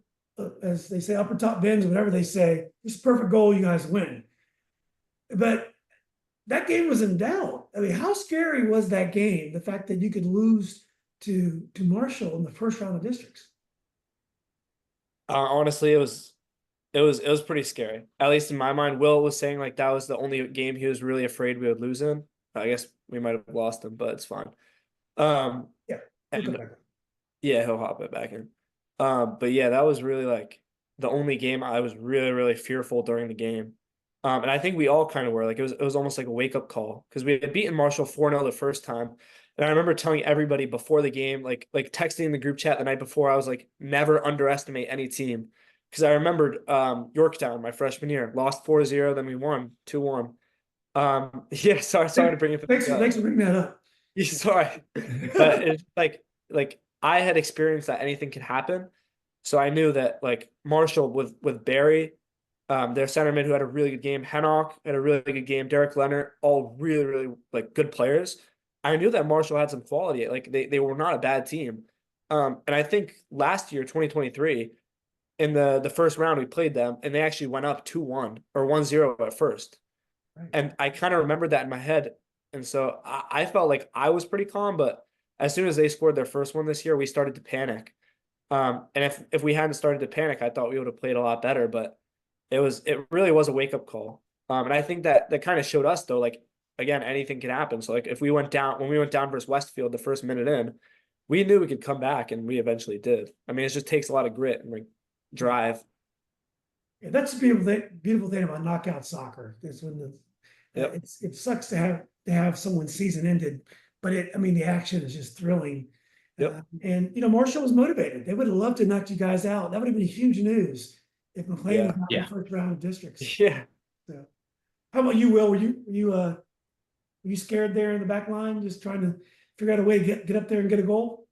as they say, upper top bins, whatever they say. It's a perfect goal. You guys win. But that game was in doubt. I mean, how scary was that game? The fact that you could lose to Marshall in the first round of districts. Honestly, it was pretty scary. At least in my mind, Will was saying like that was the only game he was really afraid we would lose in. I guess we might have lost him, but it's fine. Um, Yeah. Look and at that. yeah, he'll hop it back in. But yeah, that was really like the only game I was really, really fearful during the game. And I think we all kind of were like it was almost like a wake up call because we had beaten Marshall 4-0 the first time. And I remember telling everybody before the game, like texting the group chat the night before, I was like, never underestimate any team. Because I remembered Yorktown, my freshman year, lost 4-0, then we won 2-1. Yeah, sorry to bring it back up. Thanks for bringing that up. Sorry. But it's like I had experienced that anything could happen. So I knew that like Marshall with Barry, their centerman who had a really good game, Hennock had a really good game, Derek Leonard, all really, really like good players. I knew that Marshall had some quality. Like they were not a bad team. And I think last year, 2023, in the first round, we played them and they actually went up 2-1 or 1-0 at first. Right. And I kind of remembered that in my head. And so I felt like I was pretty calm, but as soon as they scored their first one this year, we started to panic. And if we hadn't started to panic, I thought we would have played a lot better, but it really was a wake-up call. And I think that kind of showed us though, like again, anything can happen. So like if we went down when we went down versus Westfield the first minute in, we knew we could come back and we eventually did. I mean, it just takes a lot of grit and like drive. Yeah, that's the beautiful thing about knockout soccer. Is when Yep. it sucks to have someone's season ended, but I mean, the action is just thrilling. Yep. And Marshall was motivated. They would have loved to knock you guys out. That would have been huge news if McLean Yeah. was not in Yeah. the first round of districts. Yeah. So, how about you, Will? Were you scared there in the back line, just trying to figure out a way to get up there and get a goal?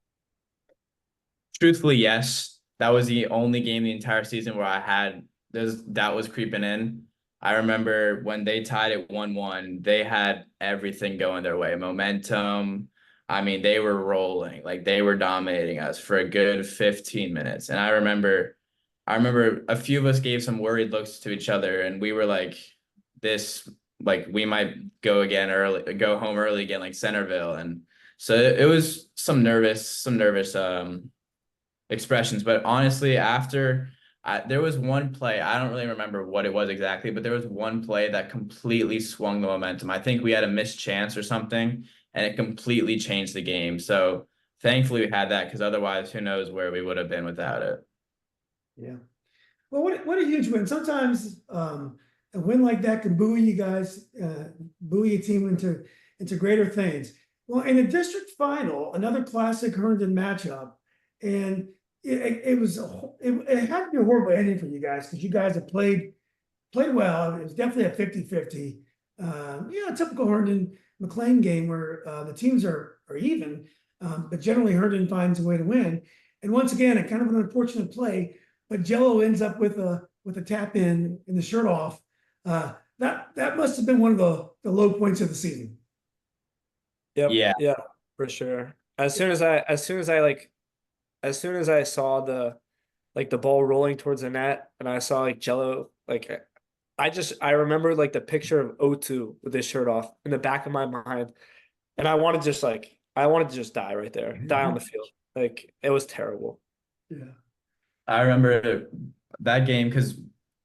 Truthfully, yes. That was the only game the entire season where I had that was creeping in. I remember when they tied it 1-1, they had everything going their way. Momentum. I mean, they were rolling, like they were dominating us for a good 15 minutes. And I remember a few of us gave some worried looks to each other, and we were like, this, like we might go home early again, like Centerville. And so it was some nervous expressions. But honestly, there was one play, I don't really remember what it was exactly, but there was one play that completely swung the momentum. I think we had a missed chance or something, and it completely changed the game. So thankfully we had that, because otherwise, who knows where we would have been without it. Yeah. Well, what a huge win. Sometimes a win like that can buoy you guys, buoy a team into greater things. Well, in the district final, another classic Herndon matchup, and it had to be a horrible ending for you guys because you guys have played well. It was definitely a 50-50. A typical Herndon McLean game where the teams are even, but generally Herndon finds a way to win. And once again, a kind of an unfortunate play, but Jello ends up with a tap in the shirt off. That must have been one of the low points of the season. Yep. Yeah. Yeah, for sure. As soon as I saw the ball rolling towards the net and I saw like Jello, like I remember like the picture of O2 with his shirt off in the back of my mind. And I wanted to just die right there, die on the field. Like it was terrible. Yeah. I remember that game because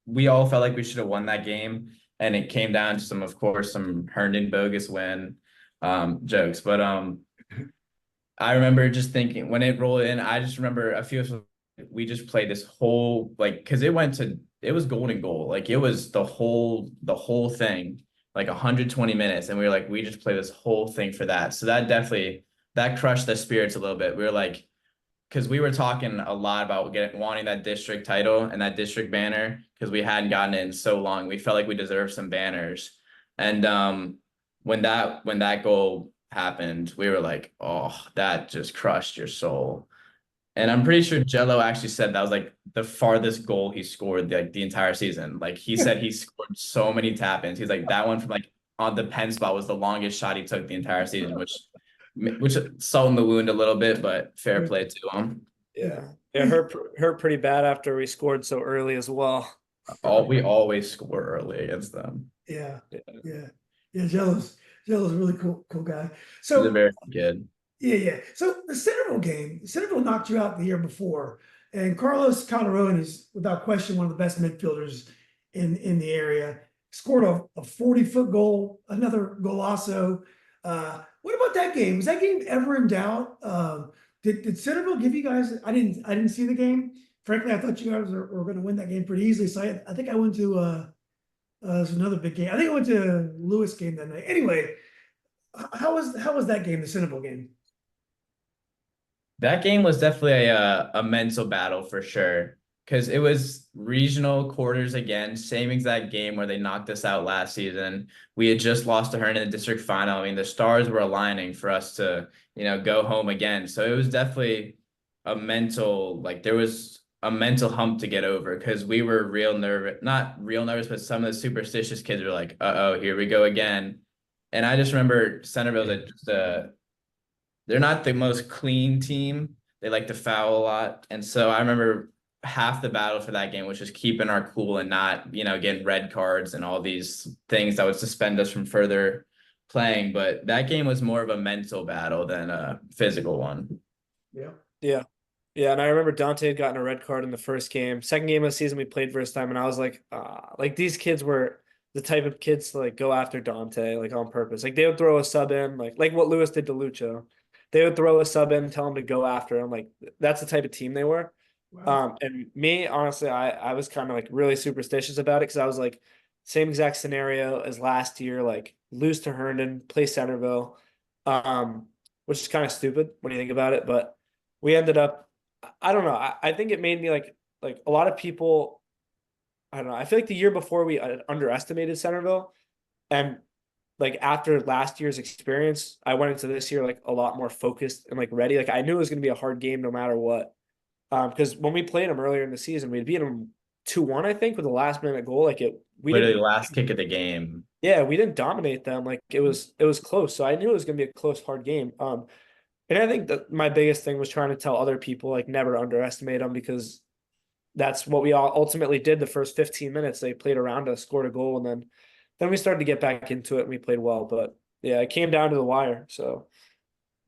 we all felt like we should have won that game, and it came down to some Herndon bogus win jokes. But I remember just thinking when it rolled in, I just remember we just played this whole, like, because it was golden goal, like it was the whole thing, like 120 minutes, and we were like, we just play this whole thing for that. So that crushed the spirits a little bit. We were like, because we were talking a lot about wanting that district title and that district banner, because we hadn't gotten it in so long. We felt like we deserved some banners. And when that goal happened, we were like, oh, that just crushed your soul. And I'm pretty sure Jello actually said that was like the farthest goal he scored like the entire season. Like he said he scored so many tap-ins. He's like, that one from like on the pen spot was the longest shot he took the entire season, which salt in the wound a little bit, but fair play to him. Yeah. It hurt pretty bad after we scored so early as well. We always score early against them. Yeah. Jello's a really cool guy. He's So a very good kid. yeah. So the Centerville game, Centerville knocked you out the year before. And Carlos Calderon is without question one of the best midfielders in the area. Scored a 40-foot goal, another golazo. What about that game? Was that game ever in doubt? Did Centerville give you guys? I didn't see the game. Frankly, I thought you guys were going to win that game pretty easily. So I think I went to there's another big game. I think I went to Lewis game that night. Anyway, how was that game, the Centerville game? That game was definitely a mental battle for sure. Because it was regional quarters again, same exact game where they knocked us out last season. We had just lost to Herndon in the district final. I mean, the stars were aligning for us to, go home again. So it was definitely a mental, like there was a mental hump to get over because we were real nervous, not real nervous, but some of the superstitious kids were like, uh-oh, here we go again. And I just remember Centerville's they're not the most clean team. They like to foul a lot. And so I remember half the battle for that game was just keeping our cool and not, getting red cards and all these things that would suspend us from further playing. But that game was more of a mental battle than a physical one. Yeah. Yeah. Yeah, and I remember Dante had gotten a red card in the first game. Second game of the season we played first time, and I was like these kids were the type of kids to like go after Dante like on purpose. Like they would throw a sub in, like what Lewis did to Lucho. They would throw a sub in, tell him to go after him. Like that's the type of team they were. Wow. And me, honestly, I was kind of like really superstitious about it because I was like, same exact scenario as last year, like lose to Herndon, play Centerville, which is kind of stupid when you think about it. But we ended up, I don't know. I think it made me like a lot of people. I don't know. I feel like the year before we underestimated Centerville, and like after last year's experience, I went into this year like a lot more focused and like ready. Like I knew it was going to be a hard game no matter what. Because when we played them earlier in the season, we'd beat them 2-1, I think, with a last minute goal. We Literally didn't, the last kick of the game. yeah, we didn't dominate them. Like it was close. So I knew it was gonna be a close, hard game. And I think that my biggest thing was trying to tell other people like never to underestimate them because that's what we all ultimately did the first 15 minutes. They played around us, scored a goal, and then we started to get back into it and we played well. But yeah, it came down to the wire. So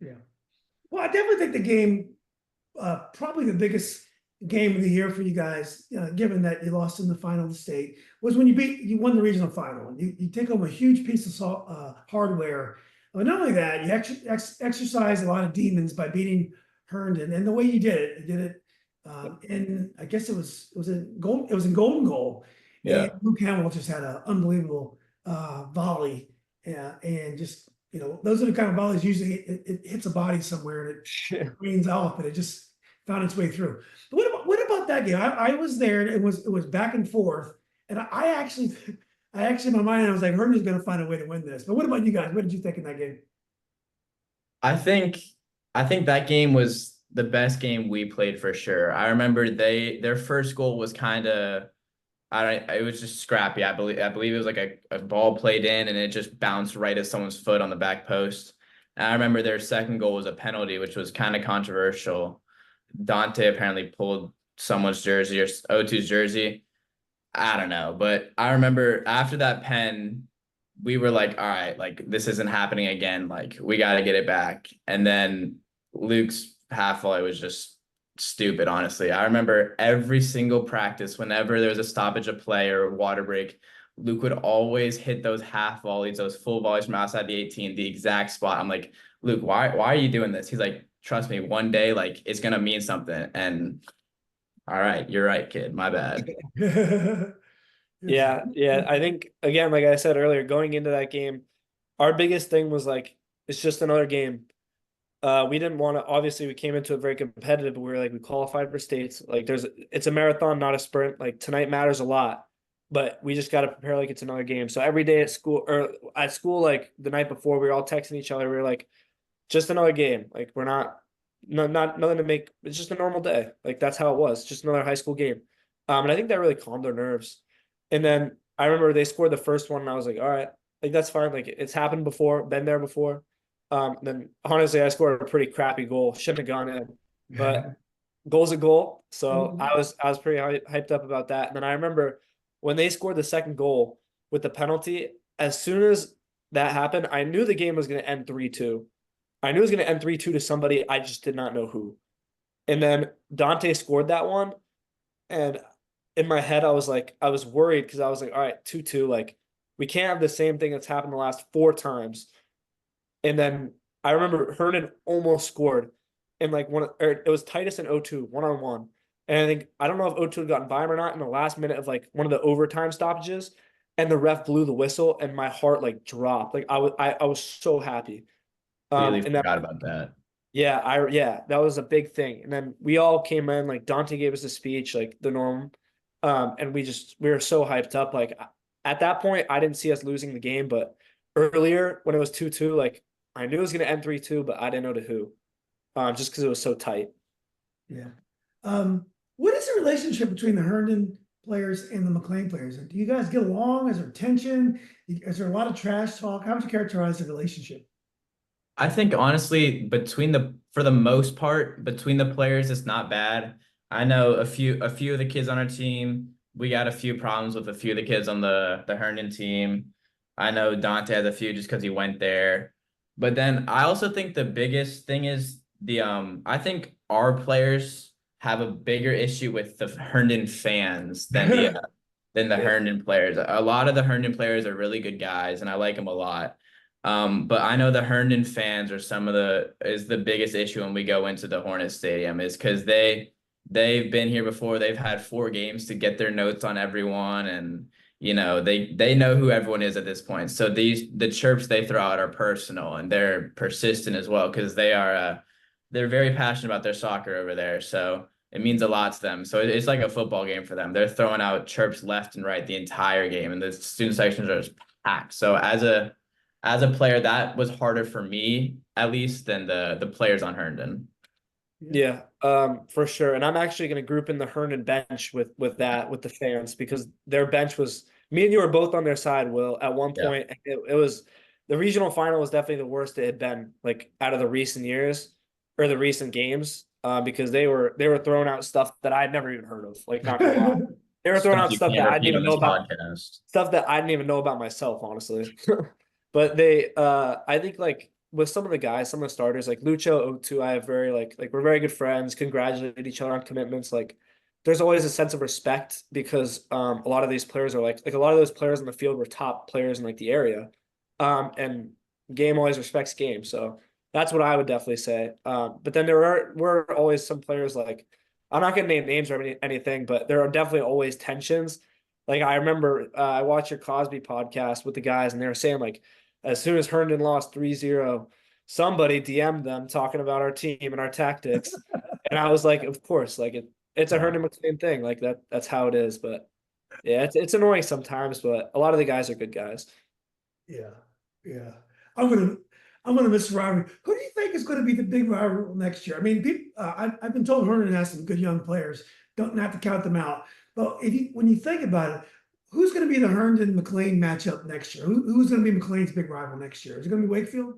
Yeah. Well, I definitely think the game, probably the biggest game of the year for you guys, given that you lost in the final of the state, was when you won the regional final. You take home a huge piece of hardware. But not only that, you actually exercise a lot of demons by beating Herndon, and the way you did it, and I guess it was in Golden Goal. Yeah. And Luke Hamill just had an unbelievable volley, and just those are the kind of volleys usually it hits a body somewhere and it greens off, and it just found its way through. But what about that game? I was there, and it was back and forth, and I actually in my mind I was like, Herndon's going to find a way to win this. But what about you guys? What did you think in that game? I think I think that game was the best game we played for sure. I remember their first goal was kind of it was just scrappy. I believe it was like a ball played in and it just bounced right at someone's foot on the back post. And I remember their second goal was a penalty, which was kind of controversial. Dante apparently pulled someone's jersey or O2's jersey. I don't know, but I remember after that pen, we were like, all right, like this isn't happening again. Like we got to get it back. And then Luke's half volley was just stupid, honestly. I remember every single practice, whenever there was a stoppage of play or a water break, Luke would always hit those half volleys, those full volleys from outside the 18, the exact spot. I'm like, Luke, why are you doing this? He's like, trust me, one day, like it's gonna mean something. And all right, you're right, kid. My bad. yeah, yeah. I think again, like I said earlier, going into that game, our biggest thing was like it's just another game. We didn't want to obviously we came into it very competitive, but we were like we qualified for states. Like it's a marathon, not a sprint. Like tonight matters a lot, but we just got to prepare like it's another game. So every day at school, like the night before, we were all texting each other. We were like, just another game. Like we're not not nothing to make. It's just a normal day. Like that's how it was. Just another high school game. And I think that really calmed their nerves. And then I remember they scored the first one, and I was like, all right, like that's fine. Like it's happened before, been there before. Then honestly, I scored a pretty crappy goal. Shouldn't have gone in, but goal's a goal. So I was pretty hyped up about that. And then I remember when they scored the second goal with the penalty. As soon as that happened, I knew the game was going to end 3-2. I knew it was going to end 3-2 to somebody. I just did not know who. And then Dante scored that one. And in my head, I was like, I was worried because I was like, all right, 2-2, like we can't have the same thing that's happened the last 4 times. And then I remember Herndon almost scored in like it was Titus and O2 1-on-1. And I don't know if O2 had gotten by him or not in the last minute of like one of the overtime stoppages. And the ref blew the whistle and my heart like dropped. Like I was so happy. Completely And then forgot about that. yeah, that was a big thing. And then we all came in, like Dante gave us a speech, like the norm. And we were so hyped up. Like at that point, I didn't see us losing the game, but earlier when it was 2-2, like I knew it was gonna end 3-2, but I didn't know to who. Just because it was so tight. Yeah. What is the relationship between the Herndon players and the McLean players? Do you guys get along? Is there tension? Is there a lot of trash talk? How would you characterize the relationship? I think honestly, for the most part, between the players, it's not bad. I know a few of the kids on our team. We got a few problems with a few of the kids on the Herndon team. I know Dante has a few just because he went there. But then I also think the biggest thing is I think our players have a bigger issue with the Herndon fans than the Herndon players. A lot of the Herndon players are really good guys, and I like them a lot. But I know the Herndon fans are is the biggest issue when we go into the Hornet Stadium is because they've been here before. They've had 4 games to get their notes on everyone, and they know who everyone is at this point. So the chirps they throw out are personal and they're persistent as well because they're very passionate about their soccer over there. So it means a lot to them. So it's like a football game for them. They're throwing out chirps left and right the entire game, and the student sections are just packed. So as a player, that was harder for me, at least, than the players on Herndon. Yeah, for sure. And I'm actually going to group in the Herndon bench with the fans because their bench was me and you were both on their side, Will, at one Yeah. point. It was the regional final was definitely the worst it had been like out of the recent years or the recent games. Because they were throwing out stuff that I'd never even heard of. Like, not gonna lie. They were throwing Stuff out you stuff can't that I didn't repeat even on know this about, podcast. stuff that I didn't even know about myself, honestly. But I think like with some of the guys, some of the starters, like Lucho, O2, I have very like we're very good friends, congratulate each other on commitments. Like there's always a sense of respect because a lot of these players are like a lot of those players in the field were top players in like the area. And game always respects game. So that's what I would definitely say. But then were always some players like I'm not gonna name names or anything, but there are definitely always tensions. Like I remember I watched your Cosby podcast with the guys, and they were saying like as soon as Herndon lost 3-0, somebody DM'd them talking about our team and our tactics. And I was like, of course, like it's a Yeah. Herndon McLean thing. Like that's how it is. But yeah, it's annoying sometimes, but a lot of the guys are good guys. Yeah, yeah. I'm gonna I'm gonna miss rivalry. Who do you think is going to be the big rival next year? I mean, I've been told Herndon has some good young players. Don't have to count them out. But when you think about it, who's going to be the Herndon McLean matchup next year? Who's going to be McLean's big rival next year? Is it going to be Wakefield?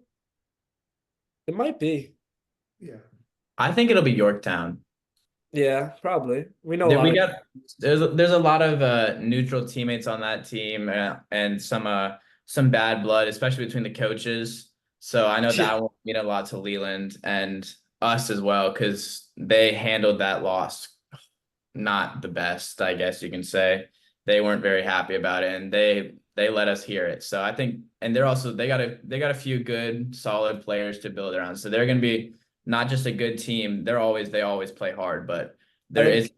It might be. Yeah. I think it'll be Yorktown. Yeah, probably. We know a There lot we of got there's a lot of neutral teammates on that team and some bad blood, especially between the coaches. So I know yeah. that will mean a lot to Leland and us as well because they handled that loss not the best, I guess you can say. They weren't very happy about it, and they let us hear it. So I think, and they got a few good, solid players to build around. So they're going to be not just a good team. They always play hard, but I there is, think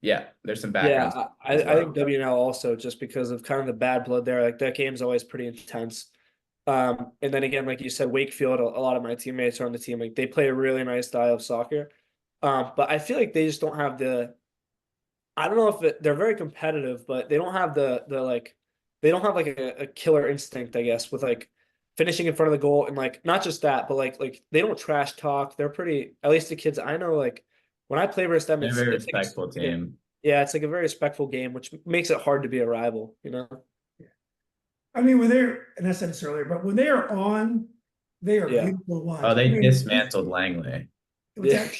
yeah, there's some yeah, backgrounds I, as I think well. WNL also just because of kind of the bad blood there. Like that game's always pretty intense. And then again, like you said, Wakefield, a lot of my teammates are on the team. Like they play a really nice style of soccer. But I feel like they just don't have I don't know if they're very competitive, but they don't have the like, they don't have like a killer instinct, I guess, with like finishing in front of the goal and like, not just that, but like they don't trash talk. They're pretty, at least the kids I know, like when I play versus them, They're a very it's like, respectful team. yeah, it's like a very respectful game, which makes it hard to be a rival, you know? I mean, and I said this earlier, but when they are on, they are Yeah. beautiful to watch. Oh, I they mean, dismantled Langley. what's Yeah. that?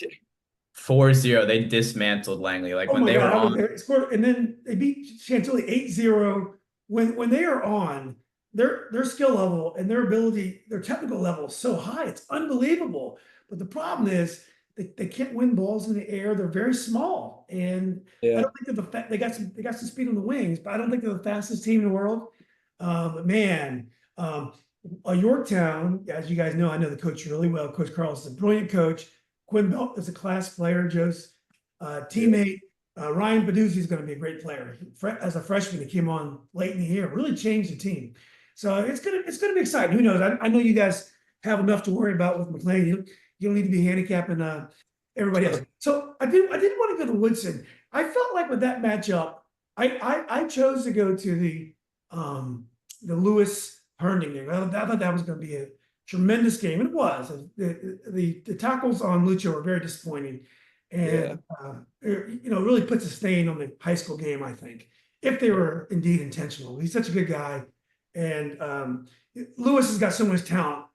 4-0, they dismantled Langley. Like Oh when my they God, were I was on, there. Scored, and then they beat Chantilly 8-0. When they are on, their skill level and their ability, their technical level is so high, it's unbelievable. But the problem is they can't win balls in the air. They're very small, and I Yeah. don't think they got some speed on the wings, but I don't think they're the fastest team in the world. But man, Yorktown, as you guys know, I know the coach really well. Coach Carl is a brilliant coach. Quinn Belt is a class player. Joe's teammate. Ryan Baduzzi is going to be a great player. As a freshman, he came on late in the year, really changed the team. So it's gonna be exciting. Who knows? I know you guys have enough to worry about with McLean. You don't need to be handicapping everybody else. So I did want to go to Woodson. I felt like with that matchup, I chose to go to the Lewis Herndon game. I thought that was going to be a tremendous game, and it was. The tackles on Lucho were very disappointing, and really puts a stain on the high school game, I think, if they were indeed intentional. He's such a good guy, and Lewis has got so much talent.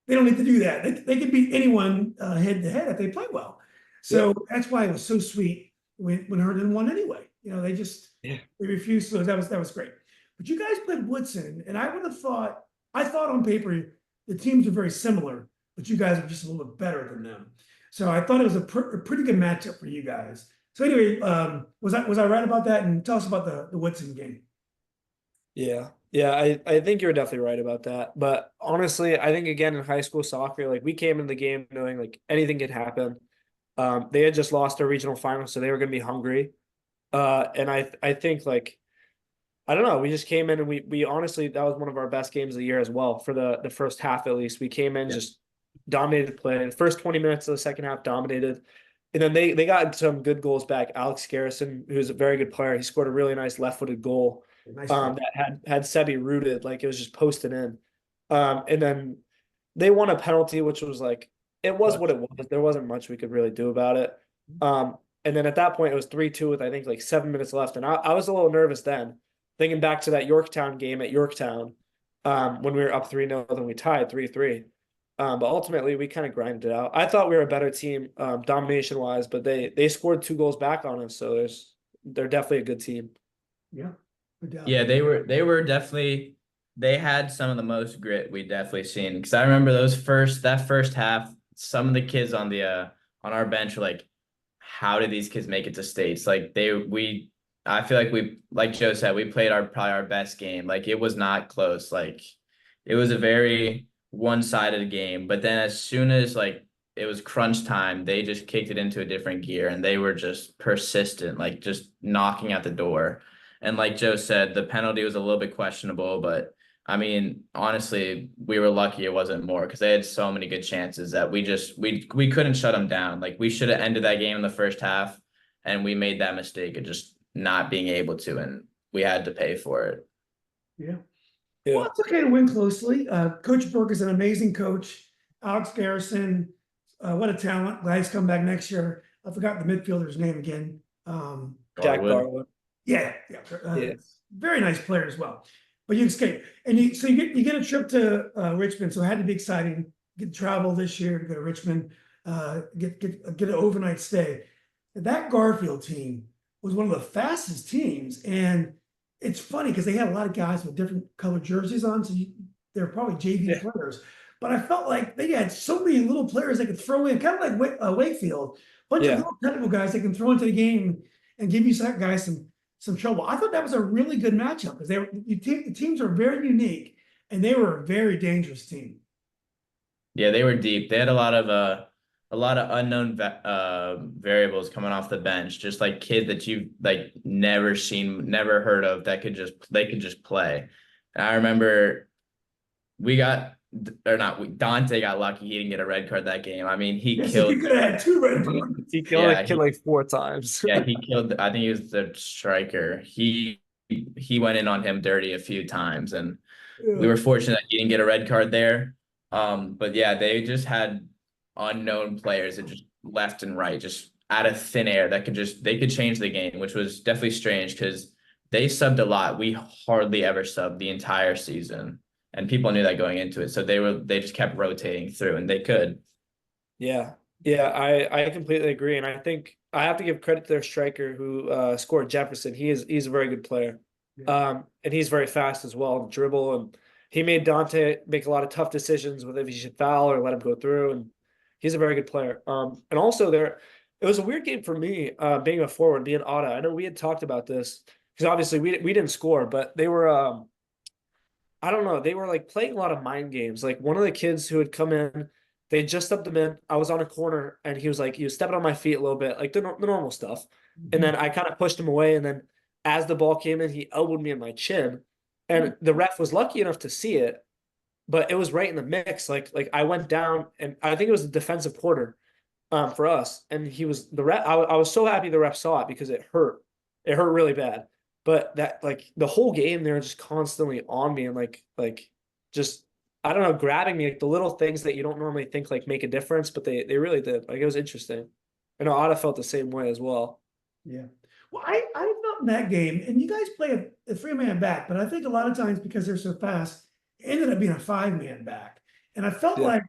They don't need to do that. They can beat anyone head to head if they play well. So that's why it was so sweet when Herndon won anyway. They refused to lose. That was great. But you guys played Woodson, and I would have thought, I thought on paper the teams are very similar, but you guys are just a little bit better than them. So I thought it was a pretty good matchup for you guys. So anyway, was I right about that? And tell us about the Woodson game. Yeah. Yeah, I think you're definitely right about that. But honestly, I think again in high school soccer, like we came into the game knowing like anything could happen. They had just lost their regional final, so they were gonna be hungry. And I think like I don't know, we just came in and we honestly that was one of our best games of the year as well for the first half at least. We came in just dominated play. The first 20 minutes of the second half dominated. And then they got some good goals back. Alex Garrison, who's a very good player, he scored a really nice left-footed goal. Nice That had Sebi rooted, like it was just posted in. And then they won a penalty, which was like it was what it was. There wasn't much we could really do about it. And then at that point it was 3-2 with I think like 7 minutes left. And I was a little nervous then, thinking back to that Yorktown game at Yorktown, when we were up 3-0, then we tied 3-3. But ultimately we kind of grinded it out. I thought we were a better team, domination wise, but they scored 2 goals back on us. So they're definitely a good team. Yeah. Yeah, they were definitely, they had some of the most grit we definitely seen. Because I remember that first half, some of the kids on our bench were like, how did these kids make it to states? Like I feel like like Joe said, we played probably our best game. Like it was not close. Like it was a very one-sided game. But then as soon as like it was crunch time, they just kicked it into a different gear and they were just persistent, like just knocking at the door. And like Joe said, the penalty was a little bit questionable, but I mean, honestly, we were lucky it wasn't more because they had so many good chances that we couldn't shut them down. Like we should have ended that game in the first half, and we made that mistake of just not being able to, and we had to pay for it. Yeah. Well, it's okay to win closely. Coach Burke is an amazing coach. Alex Garrison, what a talent. Glad he's come back next year. I forgot the midfielder's name again. Jack Garwood. Yeah. Very nice player as well. But you escape, and you get a trip to Richmond, so it had to be exciting. Get to travel this year to go to Richmond, get an overnight stay. That Garfield team was one of the fastest teams, and it's funny because they had a lot of guys with different colored jerseys on, so they're probably JV players. But I felt like they had so many little players they could throw in, kind of like Wakefield, bunch of little technical guys they can throw into the game and give you guys some trouble. I thought that was a really good matchup because the teams are very unique and they were a very dangerous team. Yeah, they were deep. They had a lot of unknown variables coming off the bench, just like kids that you've like never seen, never heard of that could just play. And I remember Dante got lucky he didn't get a red card that game. I mean, he killed. He could have had 2 red cards. He killed a kid like 4 times. Yeah, he killed. I think he was the striker. He went in on him dirty a few times, and we were fortunate that he didn't get a red card there. But yeah, they just had unknown players that just left and right, just out of thin air that they could change the game, which was definitely strange because they subbed a lot. We hardly ever subbed the entire season, and people knew that going into it. So they just kept rotating through, and they could. Yeah. Yeah, I completely agree. And I think I have to give credit to their striker who scored, Jefferson. He's a very good player. And he's very fast as well, dribble, and he made Dante make a lot of tough decisions with if he should foul or let him go through. And He's a very good player. And also it was a weird game for me, being a forward, being Otta. I know we had talked about this because obviously we didn't score, but they were I don't know, they were like playing a lot of mind games. Like one of the kids who had come in, they just stepped him in. I was on a corner and he was stepping on my feet a little bit, like the normal stuff. And then I kind of pushed him away. And then as the ball came in, he elbowed me in my chin. And the ref was lucky enough to see it, but it was right in the mix. Like I went down and I think it was the defensive quarter for us. And he was the ref. I was so happy the ref saw it because it hurt. It hurt really bad. But that like the whole game they were just constantly on me and like just I don't know, grabbing me, like the little things that you don't normally think like make a difference, but they really did. Like it was interesting. I know Otta felt the same way as well. Yeah. Well, I felt in that game, and you guys play a three-man back, but I think a lot of times because they're so fast, it ended up being a five-man back. And I felt Yeah. like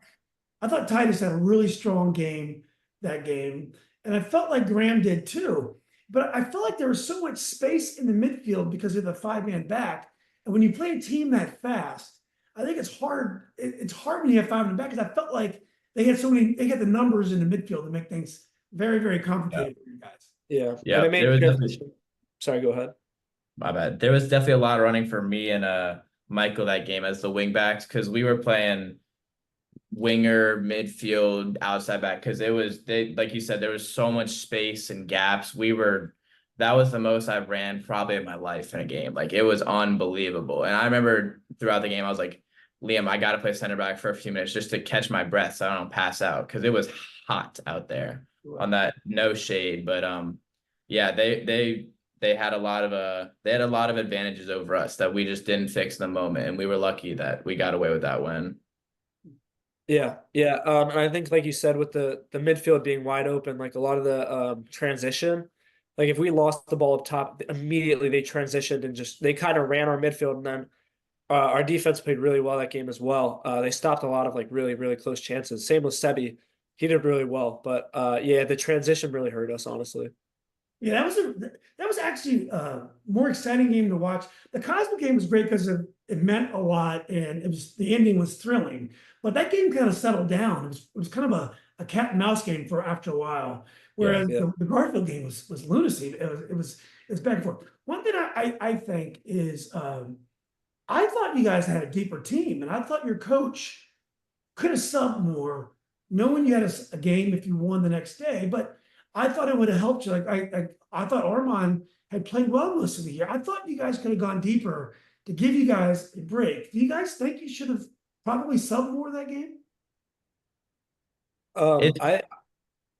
I thought Titus had a really strong game that game, and I felt like Graham did too. But I felt like there was so much space in the midfield because of the five-man back. And when you play a team that fast, I think it's hard. It's hard when you have five-man back because I felt like they had the numbers in the midfield to make things very, very complicated for you guys. Yeah. Yeah, And it there was made definitely, sorry, go ahead. my bad. There was definitely a lot of running for me and Michael that game as the wing backs because we were playing winger, midfield, outside back because they like you said, there was so much space and gaps. That was the most I've ran probably in my life in a game. Like it was unbelievable. And I remember throughout the game, I was like, Liam, I got to play center back for a few minutes just to catch my breath so I don't pass out because it was hot out there on that no shade. But yeah, they had a lot of advantages over us that we just didn't fix in the moment, and we were lucky that we got away with that win. Yeah, yeah. And I think like you said, with the midfield being wide open, like a lot of the transition, like if we lost the ball up top, immediately they transitioned and just they kind of ran our midfield, and then our defense played really well that game as well. They stopped a lot of like really, really close chances. Same with Sebi. He did really well. But yeah, the transition really hurt us, honestly. Yeah, that was actually a more exciting game to watch. The Cosby game was great because it meant a lot and the ending was thrilling. But that game kind of settled down. It was kind of a cat and mouse game for after a while. Whereas Yeah. the Garfield game was lunacy. It was back and forth. One thing I think is I thought you guys had a deeper team, and I thought your coach could have subbed more, knowing you had a game if you won the next day. But I thought it would have helped you. Like I thought Armand had played well most of the year. I thought you guys could have gone deeper to give you guys a break. Do you guys think you should have probably subbed more that game? It I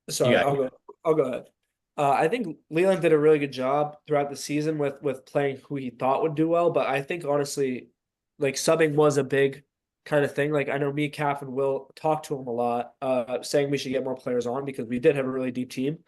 sorry, yeah, I'll go ahead. I think Leland did a really good job throughout the season with playing who he thought would do well, but I think honestly, like subbing was a big kind of thing. Like I know me, Cap, and Will talked to him a lot, saying we should get more players on because we did have a really deep team.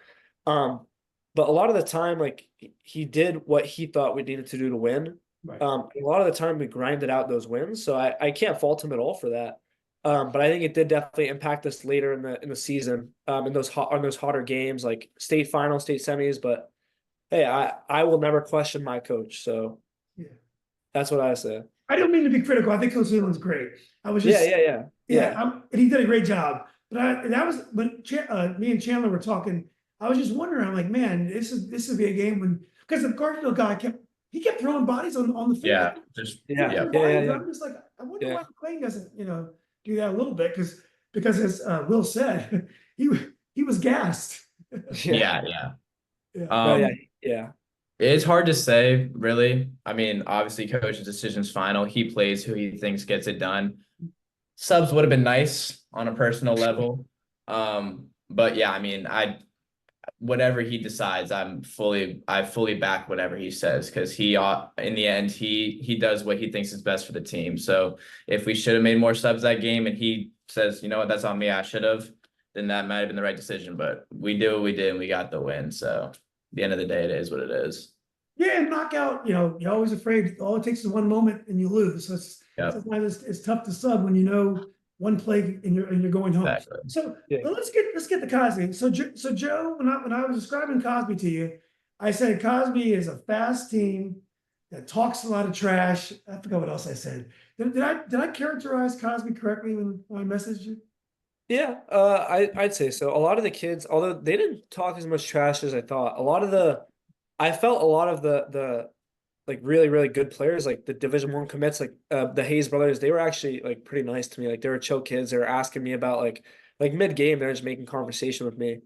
But a lot of the time, like he did what he thought we needed to do to win. Right. A lot of the time we grinded out those wins, so I can't fault him at all for that. But I think it did definitely impact us later in the season, in those hotter games like state finals, state semis. But hey, I will never question my coach, so Yeah. that's what I say. I don't mean to be critical. I think Coach Leland's great. I was just and he did a great job. But that was when me and Chandler were talking. I was just wondering. I'm like, man, this would be a game when because the Garfield guy kept throwing bodies on the field. yeah, just Yeah. I'm just like, I wonder why McLean doesn't do that a little bit because as Will said, he was gassed. yeah. Yeah. Yeah. It's hard to say, really. I mean, obviously, coach's decision's final. He plays who he thinks gets it done. Subs would have been nice on a personal level. But yeah, I mean, whatever he decides, I fully back whatever he says because in the end, he does what he thinks is best for the team. So if we should have made more subs that game and he says, you know what, that's on me, I should have, then that might have been the right decision. But we did what we did and we got the win. So at the end of the day, it is what it is. Yeah, and knockout, you're always afraid. All it takes is one moment and you lose. So sometimes it's tough to sub when you know one play and you're going home. Exactly. So let's get the Cosby. So Joe, when I was describing Cosby to you, I said Cosby is a fast team that talks a lot of trash. I forgot what else I said. Did I characterize Cosby correctly when I messaged you? Yeah, I'd say so. A lot of the kids, although they didn't talk as much trash as I thought, I felt a lot of the like really really good players, like the Division 1 commits, like the Hayes brothers, they were actually like pretty nice to me. Like they were chill kids. They were asking me about like mid game, they're just making conversation with me.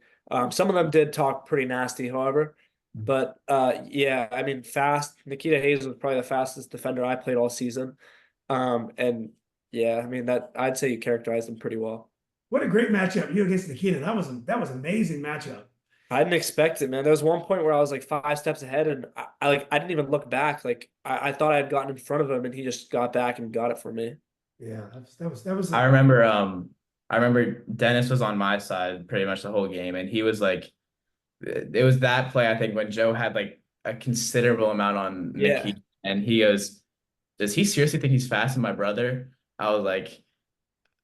Some of them did talk pretty nasty, however. But yeah, I mean, fast. Nikita Hayes was probably the fastest defender I played all season. And yeah, I mean that I'd say you characterized him pretty well. What a great matchup, you against Nikita. That was amazing matchup. I didn't expect it, man. There was one point where I was like 5 steps ahead, and I didn't even look back. Like I thought I had gotten in front of him, and he just got back and got it for me. Yeah, that was I remember I remember Dennis was on my side pretty much the whole game, and he was like, it was that play I think when Joe had like a considerable amount on Yeah, Nikki, and he goes, "Does he seriously think he's faster than my brother?" I was like,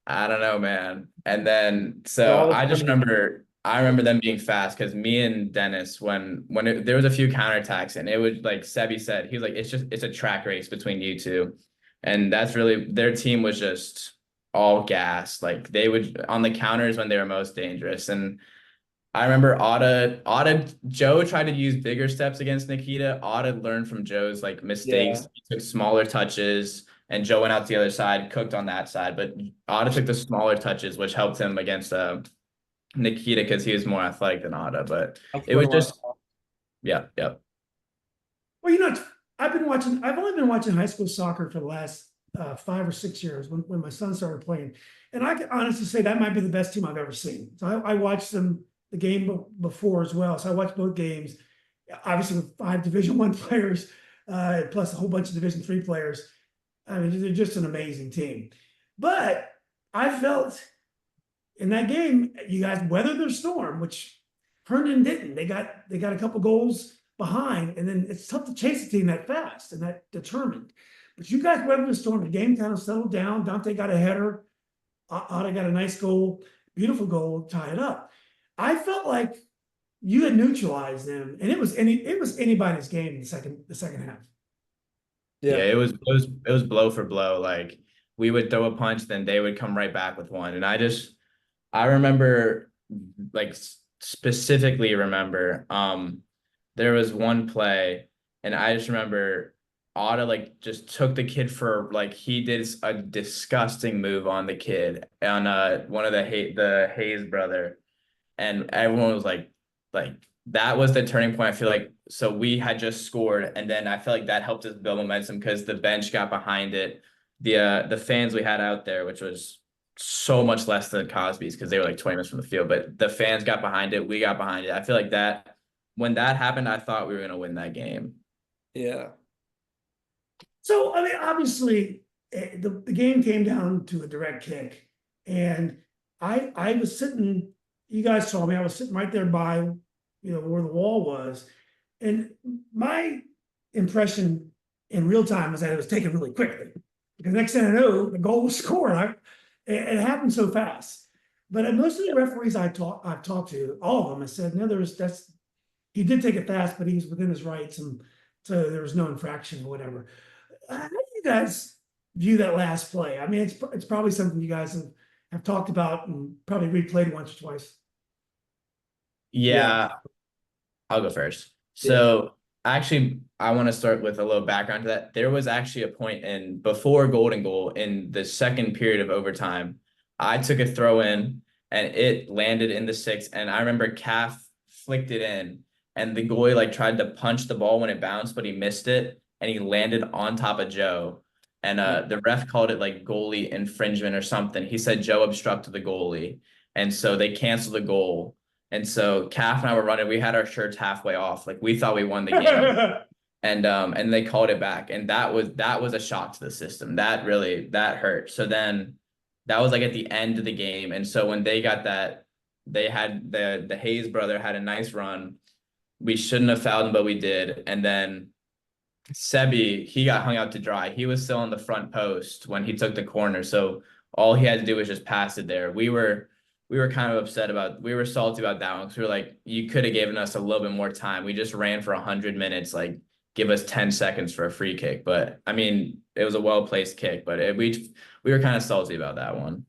I don't know, man. And then and so all of a sudden, I remember them being fast because me and Dennis there was a few counterattacks and it would like Sebi said he was like it's a track race between you two, and that's really their team was just all gas, like they would on the counters when they were most dangerous. And I remember Joe tried to use bigger steps against Nikita. Otta learned from Joe's like yeah, mistakes. He took smaller touches, and Joe went out to the other side, cooked on that side. But Otta took the smaller touches, which helped him against Nikita because he was more athletic than Otta. But I've it learned was a lot. just yeah, yeah. well, I've only been watching high school soccer for the last 5 or 6 years when my son started playing. And I can honestly say that might be the best team I've ever seen. So I watched them the game before as well. So I watched both games, obviously with 5 Division 1 players, plus a whole bunch of Division 3 players. I mean, they're just an amazing team. But I felt in that game, you guys weathered the storm, which Herndon didn't. They got a couple goals behind, and then it's tough to chase a team that fast and that determined. But you guys weathered the storm. The game kind of settled down. Dante got a header. Otta got a nice goal, beautiful goal, tie it up. I felt like you had neutralized them, and it was anybody's game in the second half. Yeah, Yeah, it was blow for blow. Like we would throw a punch, then they would come right back with one. And I remember like specifically remember there was one play and I just remember Otta like just took the kid for like he did a disgusting move on the kid on one of the Hayes brother, and everyone was like that was the turning point. I feel like so we had just scored, and then I feel like that helped us build momentum because the bench got behind it. The fans we had out there, which was so much less than Cosby's because they were like 20 minutes from the field, but the fans got behind it. We got behind it. I feel like that when that happened, I thought we were gonna win that game. yeah, So I mean, obviously, the game came down to a direct kick, and I was sitting. You guys saw me. I was sitting right there by, where the wall was, and my impression in real time was that it was taken really quickly. Because next thing I know, the goal was scored. It happened so fast. But most of the referees I've talked to, all of them, I said, no, he did take it fast, but he was within his rights, and so there was no infraction or whatever. How do you guys view that last play? I mean, it's probably something you guys have talked about and probably replayed once or twice. yeah, Yeah, I'll go first. yeah. So actually, I want to start with a little background to that. There was actually a point in before golden goal in the second period of overtime. I took a throw in and it landed in the six. And I remember Calf flicked it in and the goalie like tried to punch the ball when it bounced, but he missed it and he landed on top of Joe. And the ref called it like goalie infringement or something. He said Joe obstructed the goalie. And so they canceled the goal. And so Calf and I were running. We had our shirts halfway off, like we thought we won the game, and they called it back, and that was a shock to the system. That hurt. So then that was like at the end of the game, and so when they got that, they had the Hayes brother had a nice run. We shouldn't have fouled him, but we did, and then Sebi, he got hung out to dry. He was still on the front post when he took the corner. So all he had to do was just pass it there. We were kind of we were salty about that one because we were like, you could have given us a little bit more time. We just ran for 100 minutes, like give us 10 seconds for a free kick. But I mean, it was a well-placed kick, but we were kind of salty about that one.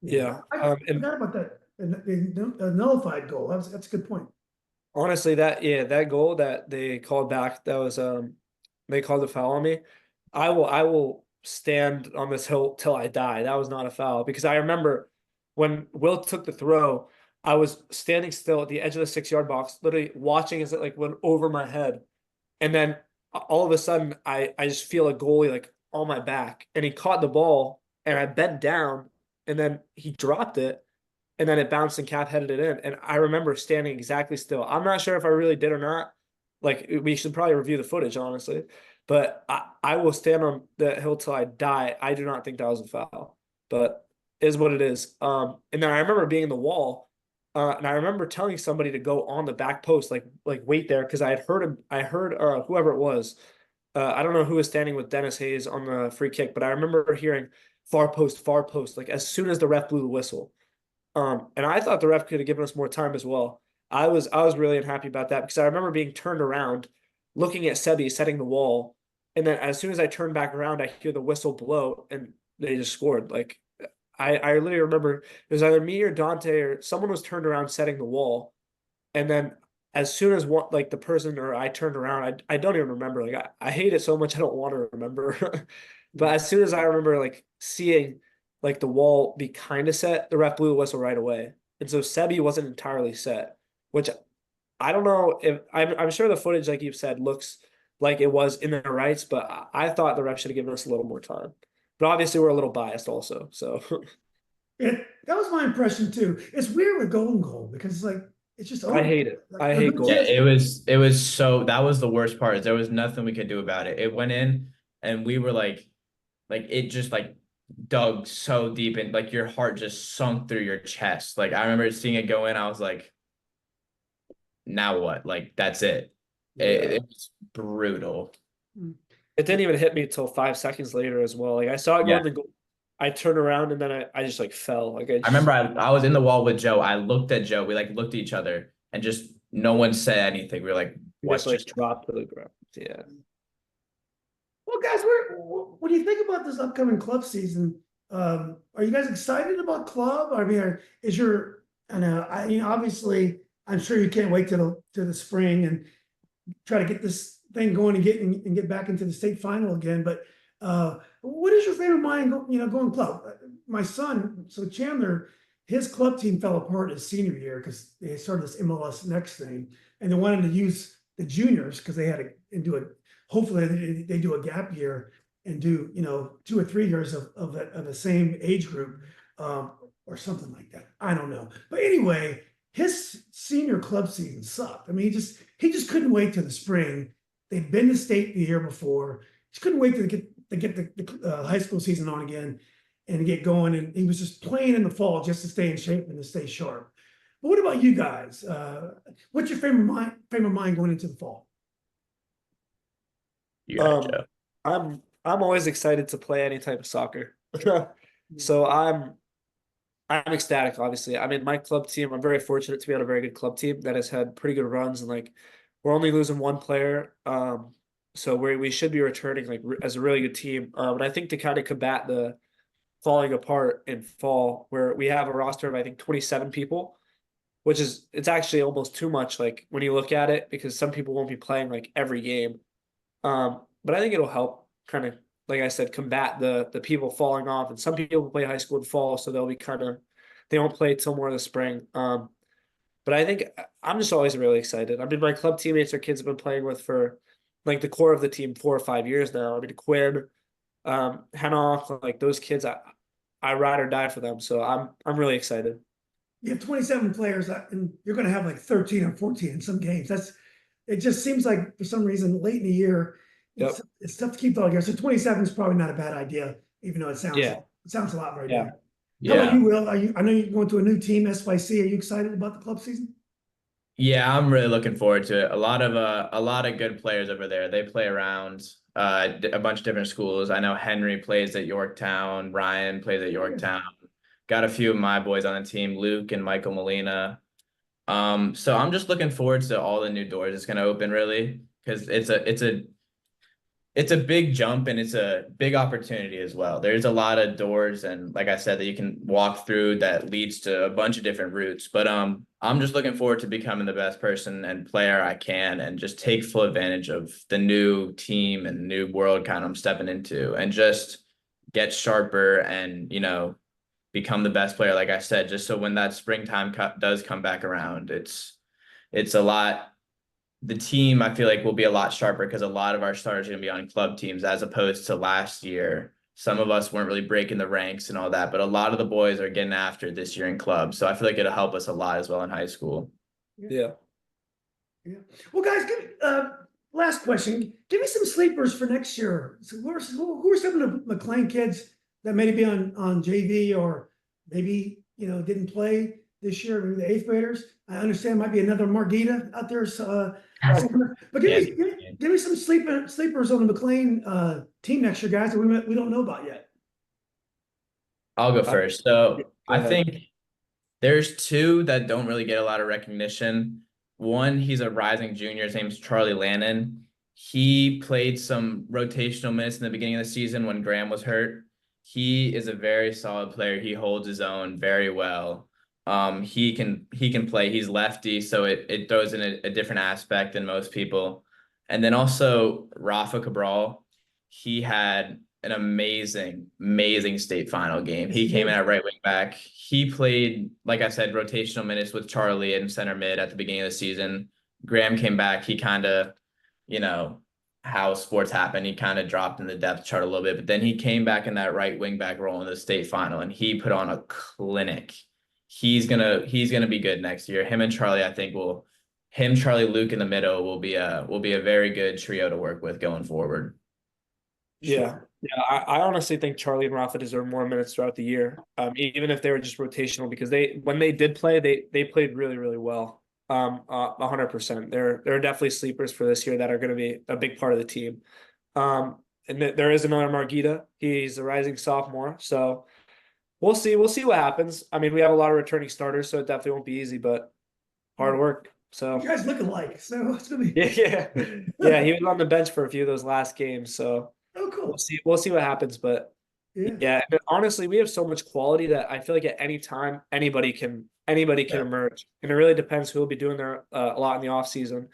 Yeah. I And forgot about that. The nullified goal. That's a good point. honestly, that goal that they called back, that was they called a foul on me. I will stand on this hill till I die. That was not a foul because I remember when Will took the throw, I was standing still at the edge of the 6 yard box, literally watching as it like went over my head. And then all of a sudden I just feel a goalie like on my back and he caught the ball and I bent down and then he dropped it and then it bounced and Cap headed it in. And I remember standing exactly still. I'm not sure if I really did or not. Like we should probably review the footage, honestly. But I will stand on the hill till I die. I do not think that was a foul, but it is what it is. And then I remember being in the wall, and I remember telling somebody to go on the back post, like wait there, because I had heard him. I heard whoever it was. I don't know who was standing with Dennis Hayes on the free kick, but I remember hearing far post, like as soon as the ref blew the whistle. And I thought the ref could have given us more time as well. I was really unhappy about that because I remember being turned around, looking at Sebi setting the wall, and then as soon as I turned back around, I hear the whistle blow, and they just scored. Like I literally remember it was either me or Dante or someone was turned around setting the wall, and then as soon as one like the person or I turned around, I don't even remember. Like I hate it so much I don't want to remember. But as soon as I remember like seeing like the wall be kind of set, the ref blew the whistle right away. And so Sebi wasn't entirely set, which I don't know if I'm sure the footage, like you've said, looks like it was in their rights, but I thought the ref should have given us a little more time. But obviously, we're a little biased also. So That was my impression too. It's weird with golden goal because it's like it's just I over. hate it. Like I a hate good goal. Yeah, chance. it was so that was the worst part. There was nothing we could do about it. It went in and we were like it just like dug so deep and like your heart just sunk through your chest. Like I remember seeing it go in, I was like, now what? Like that's it. Yeah. It was brutal. It didn't even hit me until 5 seconds later as well. Like I saw it go Yeah. in the goal. I turned around and then I just like fell. Like I I just remember I was in the wall with Joe. I looked at Joe. We like looked at each other and just no one said anything. We were like, we just what like just dropped to the ground. Yeah. Well, guys, what do you think about this upcoming club season? Are you guys excited about club? I mean, is your, I know, obviously, I'm sure you can't wait to the spring and try to get this thing going and get back into the state final again. But what is your favorite mind, going club? My son, so Chandler, his club team fell apart his senior year because they started this MLS next thing, and they wanted to use the juniors because they had to and do it. Hopefully, they do a gap year and do 2 or 3 years of the same age group, or something like that. I don't know, but anyway, his senior club season sucked. I mean, he just couldn't wait till the spring. They'd been to state the year before. Just couldn't wait to get the high school season on again and get going. And he was just playing in the fall just to stay in shape and to stay sharp. But what about you guys? What's your frame of mind going into the fall? you got it, Joe. I'm always excited to play any type of soccer. So I'm ecstatic, obviously. I mean, my club team, I'm very fortunate to be on a very good club team that has had pretty good runs and like we're only losing one player. So we should be returning like as a really good team. And I think to kind of combat the falling apart in fall, where we have a roster of I think 27 people, which is it's actually almost too much, like when you look at it, because some people won't be playing like every game. But I think it'll help kind of, like I said, combat the people falling off. And some people play high school in fall, so they'll be kind of they won't play till more of the spring. But I think I'm just always really excited. I mean, my club teammates are kids I've been playing with for like the core of the team 4 or 5 years now. I mean, Quinn, Hanoff, like those kids, I ride or die for them. So I'm really excited. You have 27 players, and you're going to have like 13 or 14 in some games. It just seems like for some reason late in the year, Yep. it's tough to keep all together. So 27 is probably not a bad idea, even though it Yeah. sounds a lot right Yeah. now. How about Yeah. you, Will? I know you're going to a new team, SYC. Are you excited about the club season? Yeah, I'm really looking forward to it. A lot of good players over there. They play around a bunch of different schools. I know Henry plays at Yorktown, Ryan plays at Yorktown. Got a few of my boys on the team, Luke and Michael Molina. So I'm just looking forward to all the new doors it's gonna open really because it's a big jump and it's a big opportunity as well. There's a lot of doors and like I said that you can walk through that leads to a bunch of different routes. But I'm just looking forward to becoming the best person and player I can and just take full advantage of the new team and new world kind of I'm stepping into and just get sharper and, become the best player, like I said, just so when that springtime does come back around, it's a lot. The team I feel like will be a lot sharper because a lot of our starters are going to be on club teams as opposed to last year. Some of us weren't really breaking the ranks and all that, but a lot of the boys are getting after this year in clubs. So I feel like it'll help us a lot as well in high school. Yeah. Yeah. Well, guys, last question. Give me some sleepers for next year. So who are some of the McLean kids that may be on JV or maybe, didn't play this year, maybe the eighth graders? I understand might be another Margita out there. So, but give me some sleepers on the McLean team next year, guys, that we don't know about yet. I'll go first. So Go I ahead. think there's two that don't really get a lot of recognition. One, he's a rising junior. His name's Charlie Lannon. He played some rotational minutes in the beginning of the season when Graham was hurt. He is a very solid player. He holds his own very well. He can play. He's lefty, so it throws in a different aspect than most people. And then also Rafa Cabral, he had an amazing state final game. He came in at right wing back. He played, like I said, rotational minutes with Charlie in center mid at the beginning of the season. Graham came back. He kind of, how sports happen. He kind of dropped in the depth chart a little bit, but then he came back in that right wing back role in the state final and he put on a clinic. He's gonna be good next year. Him and Charlie, I think Charlie, Luke in the middle will be a very good trio to work with going forward. Yeah. Yeah, I honestly think Charlie and Rafa deserve more minutes throughout the year, even if they were just rotational, because when they did play, they played really, really well. 100%. They're definitely sleepers for this year that are going to be a big part of the team. And there is another Margita. He's a rising sophomore, so we'll see. We'll see what happens. I mean, we have a lot of returning starters, so it definitely won't be easy, but hard work. So You guys look alike, so it's gonna be yeah. He was on the bench for a few of those last games, so. Oh, cool. We'll see what happens, but yeah. Honestly, we have so much quality that I feel like at any time anybody can emerge, and it really depends who will be doing there a lot in the off season.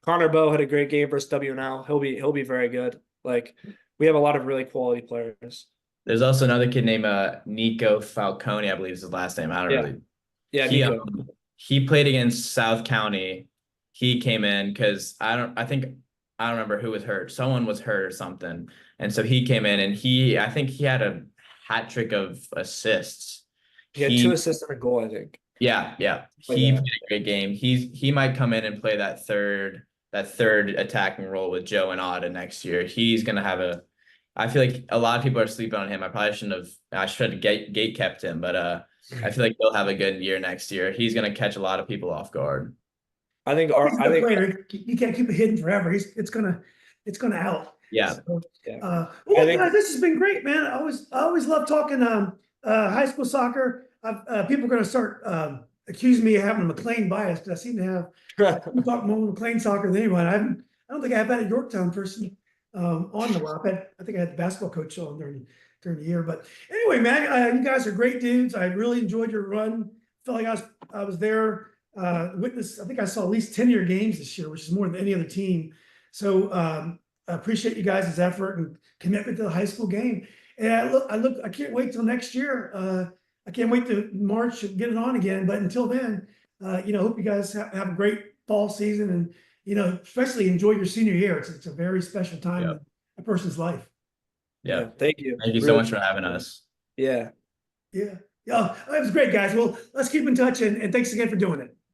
Connor Bowe had a great game versus WNL. He'll be very good. Like, we have a lot of really quality players. There's also another kid named Nico Falcone, I believe is his last name. I don't really. Yeah, Nico. He played against South County. He came in because I don't remember who was hurt. Someone was hurt or something. And so he came in and I think he had a hat trick of assists. He had 2 assists and a goal, I think. Yeah. He played a great game. He might come in and play that third attacking role with Joe and Otta next year. He's gonna have I feel like a lot of people are sleeping on him. I should have gate kept him, but I feel like he'll have a good year next year. He's gonna catch a lot of people off guard. I think you can't keep it hidden forever. It's gonna out. Yeah. So, guys, this has been great, man. I always love talking high school soccer. People are gonna start accusing me of having a McLean bias because I seem to have talk more McLean soccer than anyone. I don't think I've had a Yorktown person on the while. I think I had the basketball coach on during the year. But anyway, man, you guys are great dudes. I really enjoyed your run. Felt like I was there. I think I saw at least 10 of your games this year, which is more than any other team. So I appreciate you guys' effort and commitment to the high school game. And I can't wait till next year. I can't wait to March and get it on again. But until then, hope you guys have a great fall season and, especially enjoy your senior year. It's a very special time in a person's life. Yeah. Thank you. Thank you so much for having us. Yeah. Yeah. It was great, guys. Well, let's keep in touch and thanks again for doing it.